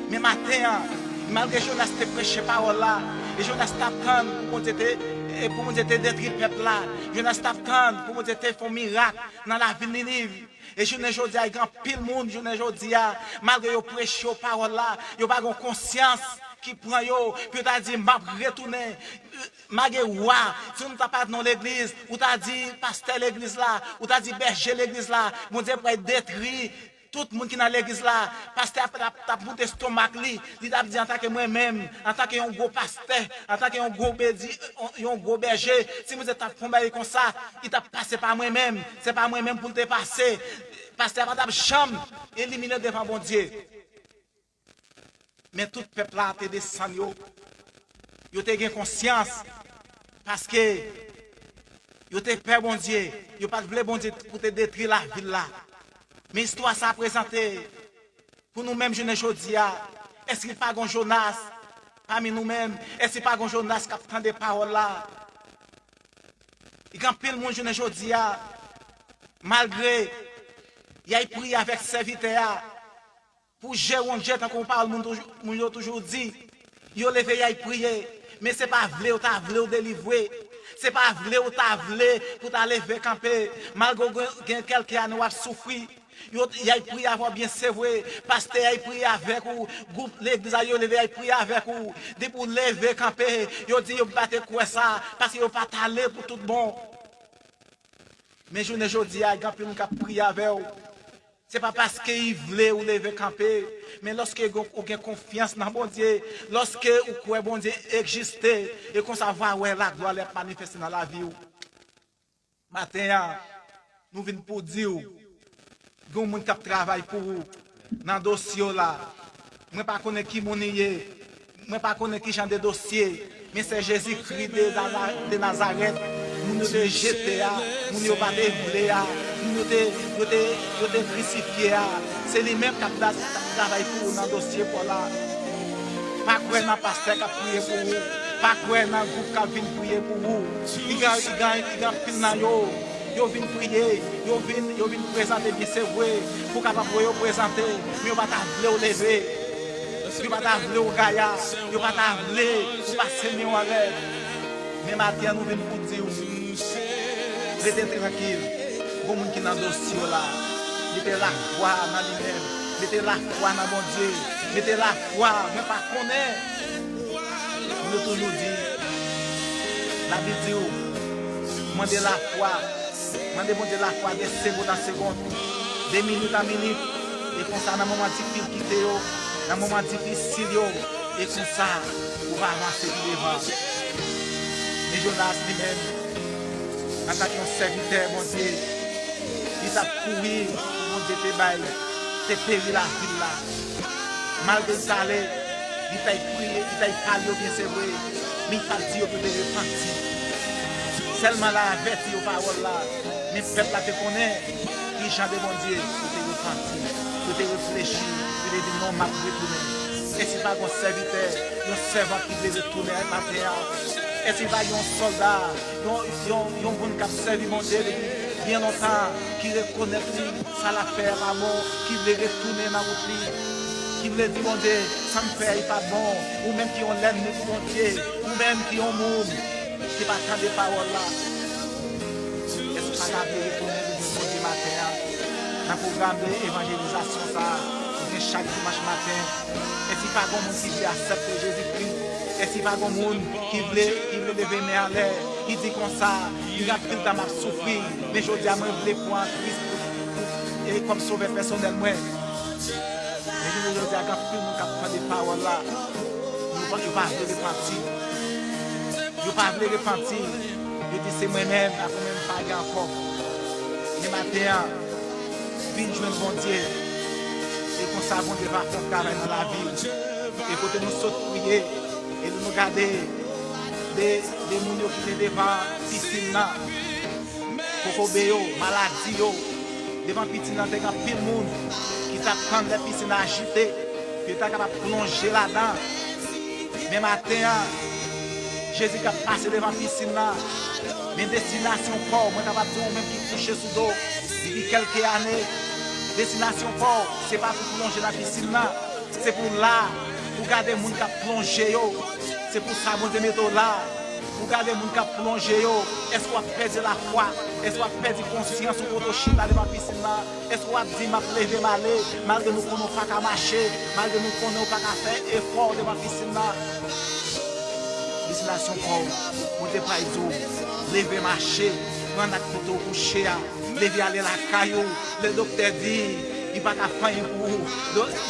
Mais matin, malgré Jonas te prêché parole là, et Jonas t'attend pour mon Dieu détruire le peuple là, Jonas t'attend pour mon Dieu faire un miracle dans la ville de Ninive. Et je ne dis pas, il y a pile monde, je ne dis pas, malgré que prêché parole là, il n'y a pas de conscience qui prend yo, puis tu as dit, m'a retourné, malgré ouais, si on t'a pas dans l'église, ou t'as dit, pasteur l'église là, ou t'as dit, berger l'église là, mon Dieu pour être détruit. Tout le monde qui est dans l'église là, pasteur a bouté l'estomac, il a dit en tant que moi-même, en tant qu'un gros pasteur, en tant qu'un gros berger, si vous êtes tombé comme ça, il t'a passé par moi-même, c'est pas moi-même pour te passer. Pasteur a chambre, éliminé devant mon Dieu. Mais tout le peuple là, te descend, yo te gen conscience, parce que yo te peur bon Dieu, yo pas voulu bon Dieu pour te détruire la ville là. Mais l'histoire ça a présenté pour nous-mêmes, je ne dis pas, est-ce qu'il n'y a pas un Jonas parmi nous-mêmes? Est-ce qu'il n'y a pas un Jonas qui a des paroles là? Il y a plein de monde, je ne dis pas, malgré, il a prié avec serviteur pour gérer un jet, comme on parle, mon toujours dit, il a levé, il a prié, mais ce n'est pas vrai, il a voulu délivrer. C'est pas vle ou ta vle pour ta lever camper. Malgré quelqu'un qui a souffri. Il a prié avoir bien c'est vrai. Pasteur a prié avec ou groupe l'église a levé a prié avec ou de pour lever camper. Yo dit yo battre quoi ça parce que yo pas aller pour tout bon. Mais je ne jodi a grand pile qui prié avec ou. C'est pas parce qu'il voulait ou lever camper, mais lorsque vous avez confiance dans bon Dieu, lorsque vous croyez bon Dieu exister et qu'on va voir la gloire être manifestée dans la vie. Matin, nous venons pour dire que vous avez travail pour vous dans le dossier là. Je ne sais pas qui vous êtes, je ne sais pas qui genre de dossier, mais c'est Jésus-Christ de Nazareth. Nous nous avons jeté, nous nous avons dévoilé, nous nous avons crucifié. C'est lui-même qui a travaillé pour nous dans le dossier pour là. Pas quoi dans le pasteur qui a prié pour vous, pas quoi dans le groupe qui a venu prier pour vous. Il y a pile dans yo, yo vient prier, yo vient présenter bien c'est vrai, pour capable vous présenter, mais on va t'appeler au lever. Yo pas t'appeler au gaïa, yo pas t'appeler pour passer mieux en l'air. Mais maintenant nous venons pour dire restez tranquille. Bon monde qui dans le dossier là, mettez la foi dans lui-même, mettez la foi dans mon Dieu, mettez la foi, mais pas connaître. Nous toujours dit, la Bible dit, demandez la foi, demandez la foi des secondes en secondes, des minutes en minutes, et comme ça dans le moment difficile quitter, dans le moment difficile, et comme ça, on va avancer tout devant. Mais Jonas lui-même, en tant que serviteur, mon Dieu, il a couru pour mon Dieu te baille, te périr la ville là. Malgré ça, il t'a prié, il t'a parlé, bien c'est vrai, mais il t'a dit que tu es repenti. Seulement là, averti aux paroles là, mais le peuple là te connaît, qui chante de mon Dieu, tu t'es repenti, tu t'es réfléchi, tu t'es dit non, m'a retourné. Et si pas un serviteur, un servant qui veut retourner à ma terre, et si pas un soldat, un bon qui a servi mon Dieu bien longtemps, qui reconnaît ça l'a fait la mort, qui veut retourner dans la route, qui veut dire mon Dieu, ça me fait pas bon, ou même qui ont l'ennemi pour mon Dieu, ou même qui ont monde, qui ne pas tant de paroles là. Est-ce que ça va retourner le Dieu matin, dans le programme d'évangélisation, ça, chaque dimanche matin, et si pas un monde qui veut accepter Jésus-Christ, et si pas un monde qui veut lever mes en l'air, il dit comme ça, il a pris dans ma souffrir, mais je dis à moi, je veux prendre Christ et comme sauver personnellement. Mais je dis à quand tout le monde qui prend des paroles là, il ne va pas repentir. Il ne va pas repentir. Je dis c'est moi-même, à moi-même pas encore. Mais maintenant, viens jouer le bon Dieu. Et qu'on savons de faire un travail dans la vie. Et quand nous sautons prier, et nous regarder des gens qui sont devant la piscine, des maladies, devant la piscine, il y a pile de monde qui prend la piscine à agiter, qui est capable de plonger là-dedans. Mais maintenant, Jésus qui a passé devant la piscine, mais destination fort, moi capable de dire même qui couche sous l'eau depuis quelques années. Destination fort, ce n'est pas pour plonger dans la piscine, c'est pour là, pour garder les gens qui plongent. C'est pour ça que je mets là, pour garder les gens qui plongent. Est-ce qu'on a perdu la foi? Est-ce qu'on a perdu conscience pour le chien dans la piscine? Est-ce qu'on a dit que je lever malé, malgré nous qu'on n'a pas qu'à marcher, malgré nous qu'on n'a pas qu'à faire effort devant la piscine? Destination fort, pour ne pas lever marcher, prendre la couteau coucher. Lever aller la caillou, le docteur dit, il va pas faire pour vous.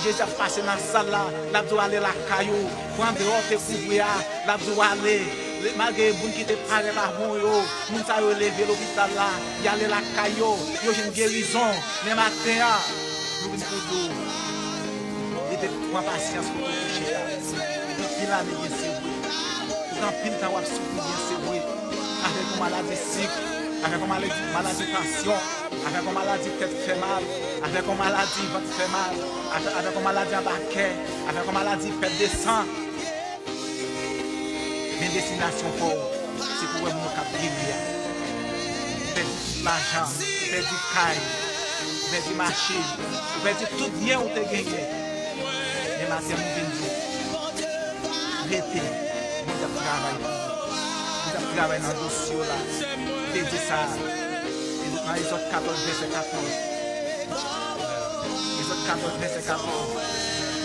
Jésus a passé dans la salle là, il doit aller la caillou, prendre dehors te couvrir, il doit aller. Malgré les gens qui te parlent par bon, les gens qui ont levé l'hôpital là, il y a la caillou, il y a une guérison. Mais maintenant, nous venons pour vous. Il était pour patience pour vous coucher là. Il a mis c'est vrai. Dans le temps, on a souffert bien c'est vrai. Avec une maladie cycle. Avec une maladie de tension, avec une maladie de tête qui fait mal, avec une maladie de ventre qui fait mal, avec une maladie en baquet, avec une maladie de perte de sang. Mais destination pour c'est pour nous qui vivre. Faire de l'argent, faire du caille, faire du marché, faire tout bien où tu as gagné. Mais maintenant, nous venons dire, arrêtez, nous avons travaillé. travaille dans le dossier là. Il dit ça. Dans les autres 14, verset 14. Les autres 14, verset 14.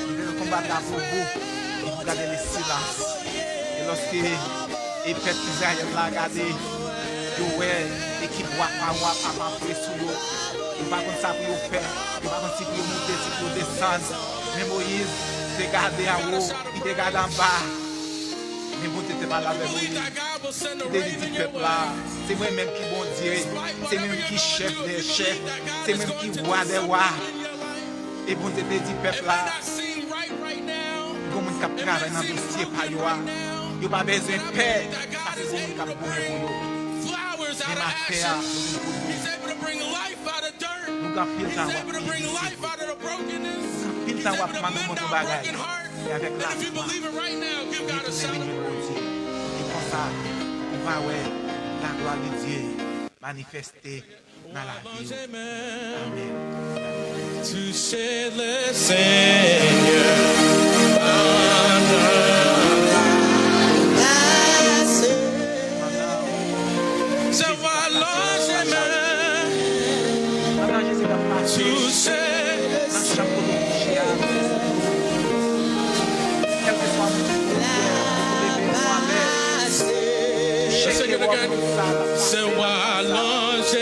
Il veut combattre la pour vous. Il vous garder le silence. Et lorsque il fait Israël là, regardez, il ouais, l'équipe wap à frapper sur eux. Il va comme ça pour faire. Il va comme si pour monter, si pour descendre. Mais Moïse, il regardé en haut, il regarde en bas. Mais bon, tu n'étais pas là avec Moïse. Il dit peuple là, c'est moi-même qui bon Dieu, c'est moi-même qui chef des chefs, c'est moi-même qui roi des rois. Et bon Dieu dit peuple là, comment tu travailles dans le dossier par toi, il n'y a pas besoin de paix, parce que bon Dieu pour nous. Mais ma paix, nous avons pile temps à pile temps à prendre mon bagage. Et avec la foi, et comme ça, on va voir la gloire de Dieu manifester dans la vie. Amen. Touchez le Seigneur. Je vois l'ange toucher. C'est moi l'ange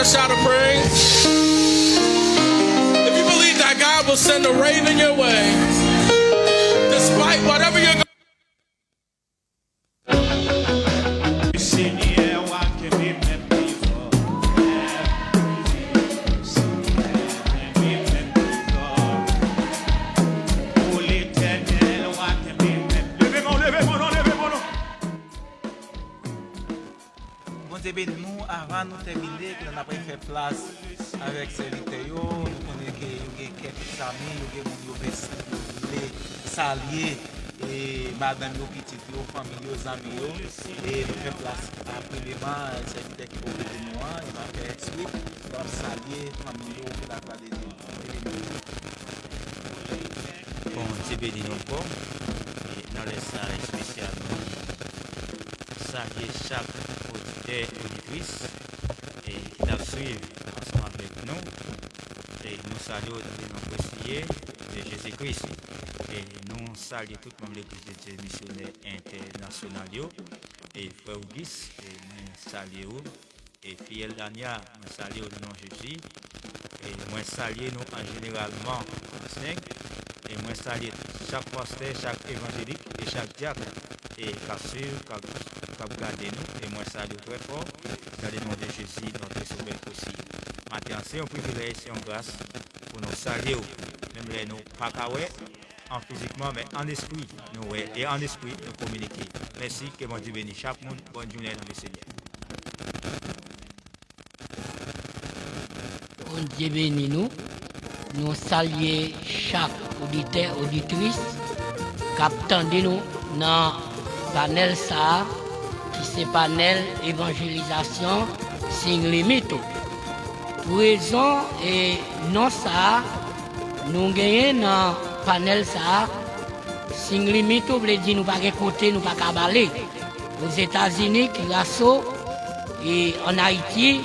a shout of praise? If you believe that God will send a raven your way, despite whatever you're going nous, avant de terminer, nous avons fait place avec serviteurs, nous connaissons qu'il y a quelques amis, il y a des gens qui voulaient saluer et madame, petite, famille, amis, et nous faisons place après les serviteurs qui vont de nous, il va faire suite, nous allons saluer famille pour la gloire de Dieu. Bon, Dieu béni nous encore, et dans les salles spécialement, saluer chaque auditeur, auditrice, et qui t'a suivi ensemble avec nous, et nous saluons dans les noms précieux de Jésus-Christ, et nous saluons tout le monde de l'Église de Dieu missionnaire international, et Frère Auguste, et nous saluons, et Fiel Dania, nous saluons le nom de Jésus, et nous saluons nous en généralement, et moi saluer chaque pasteur, chaque évangélique et chaque diacre et cassure, qui garde nous et moi salue très fort dans le nom de Jésus, notre sauveur aussi. Maintenant, c'est un privilège, c'est une grâce pour nous saluer, même les nous pas en physiquement, mais en esprit, nous et en esprit, nous communiquer. Merci, que mon Dieu bénisse chaque monde. Bonne journée dans le Seigneur. Bon Dieu bénisse nous. Nous saluons chaque auditeur, auditrice qui attendent nous dans le panel ça, qui c'est panel évangélisation signe limite. Pour raison et non ça, nous gagnons dans le panel ça, signe limite, veut dire nous pas côté, nous pas cabaler. Aux États-Unis, Kilasso et en Haïti,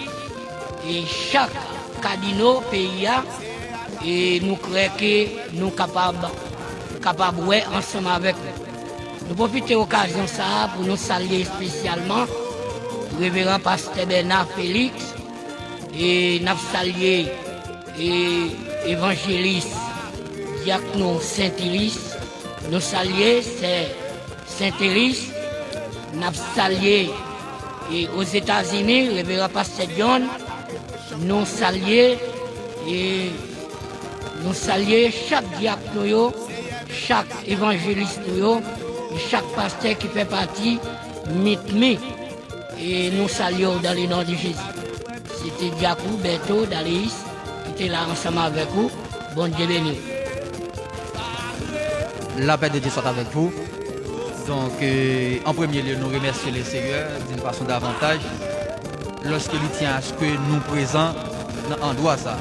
et chaque cadino pays et nous croyons que nous sommes capables de ensemble avec nous. Nous profitons de l'occasion ça pour nous saluer spécialement le révérend pasteur Bernard Félix et nous saluer évangéliste diacre Saint-Élis. Nous saluer Saint-Élis. Nous saluer aux États-Unis le révérend pasteur John. Nous saluer et nous saluons chaque diacre, chaque évangéliste, chaque pasteur qui fait partie MITMI. Et nous saluons dans le nom de Jésus. C'était Diakou, Beto, Daliis, qui était là ensemble avec vous. Bon Dieu béni. La paix de Dieu soit avec vous. Donc, en premier lieu, nous remercions le Seigneur d'une façon davantage lorsqu'il tient à ce que nous présents dans l'endroit ça.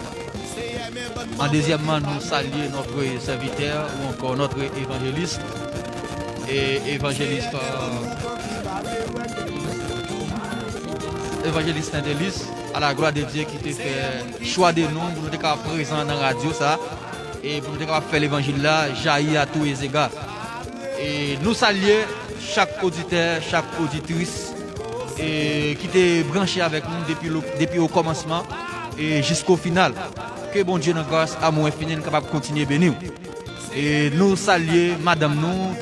En deuxièmement, nous saluons notre serviteur ou encore notre évangéliste et évangéliste Saint-Élis, à la gloire de Dieu qui te fait choix de nous pour nous être présents dans la radio ça et pour nous être faire l'évangile là jaillir à tous les égards. Et nous saluons chaque auditeur, chaque auditrice et qui était branché avec nous depuis au commencement et jusqu'au final. Que bon Dieu, notre grâce, amour infini, nous capable de continuer à bénir. Et nous saluons madame nous,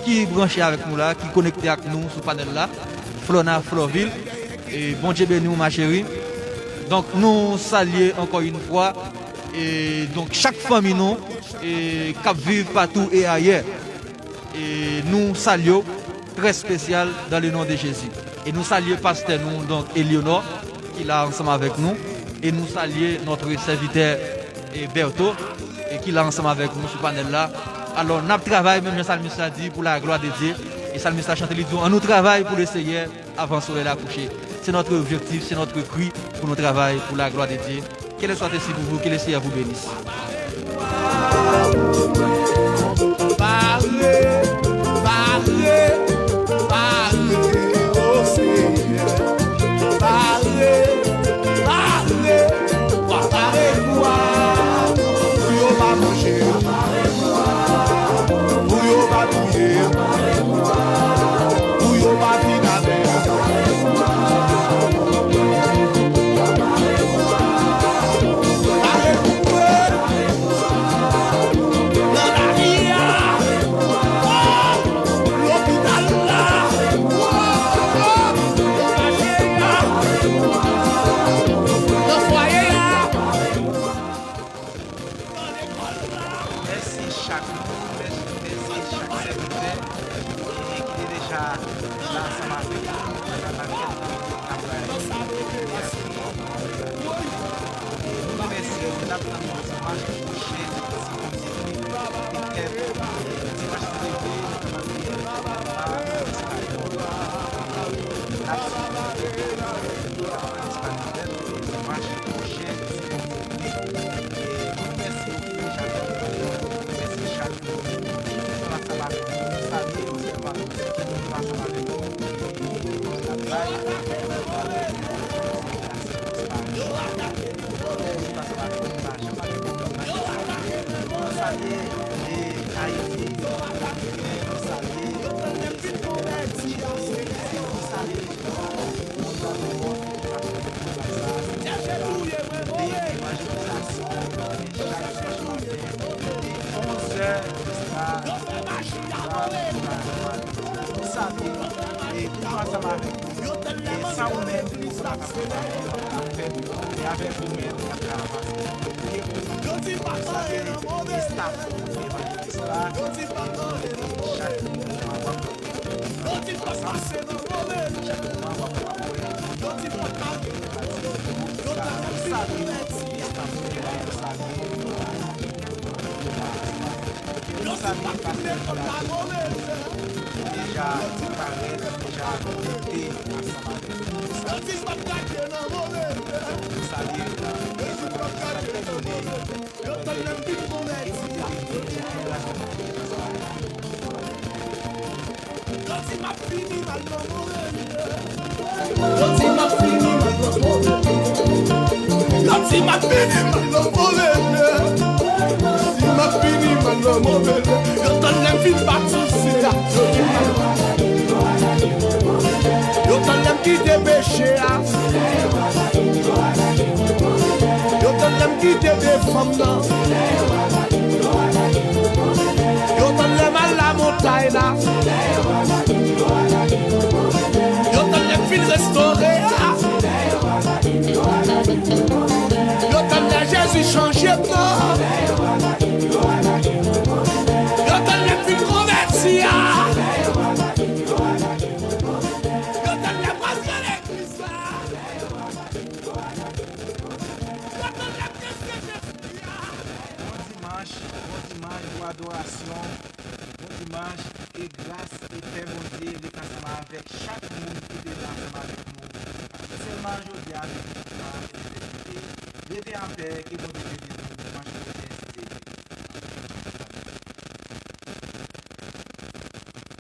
qui est branchée avec nous là, qui est connectée avec nous sur le panel là, Flona Florville. Et bon Dieu béni, ma chérie. Donc nous saluons encore une fois. Et donc chaque famille nous, qui vit partout et ailleurs. Et nous saluons très spécial dans le nom de Jésus. Et nous saluons pasteur nous, donc Éléonore, qui est là ensemble avec nous. Et nous saluons notre serviteur Berto, et qui est là ensemble avec nous sur le panel là. Alors, nous travaillons, même le salmiste a dit, pour la gloire de Dieu. Et le salmiste a chanté, on nous travaille pour le Seigneur avant le soleil à coucher. C'est notre objectif, c'est notre cri pour nous travailler pour la gloire de Dieu. Qu'elle soit ainsi pour vous, que le Seigneur vous bénisse. Adoration, bon dimanche et grâce et paix mon Dieu, les ensemble avec chaque monde qui est ensemble avec nous. Seulement aujourd'hui, avec nous, mettez en paix, que mon Dieu bénisse.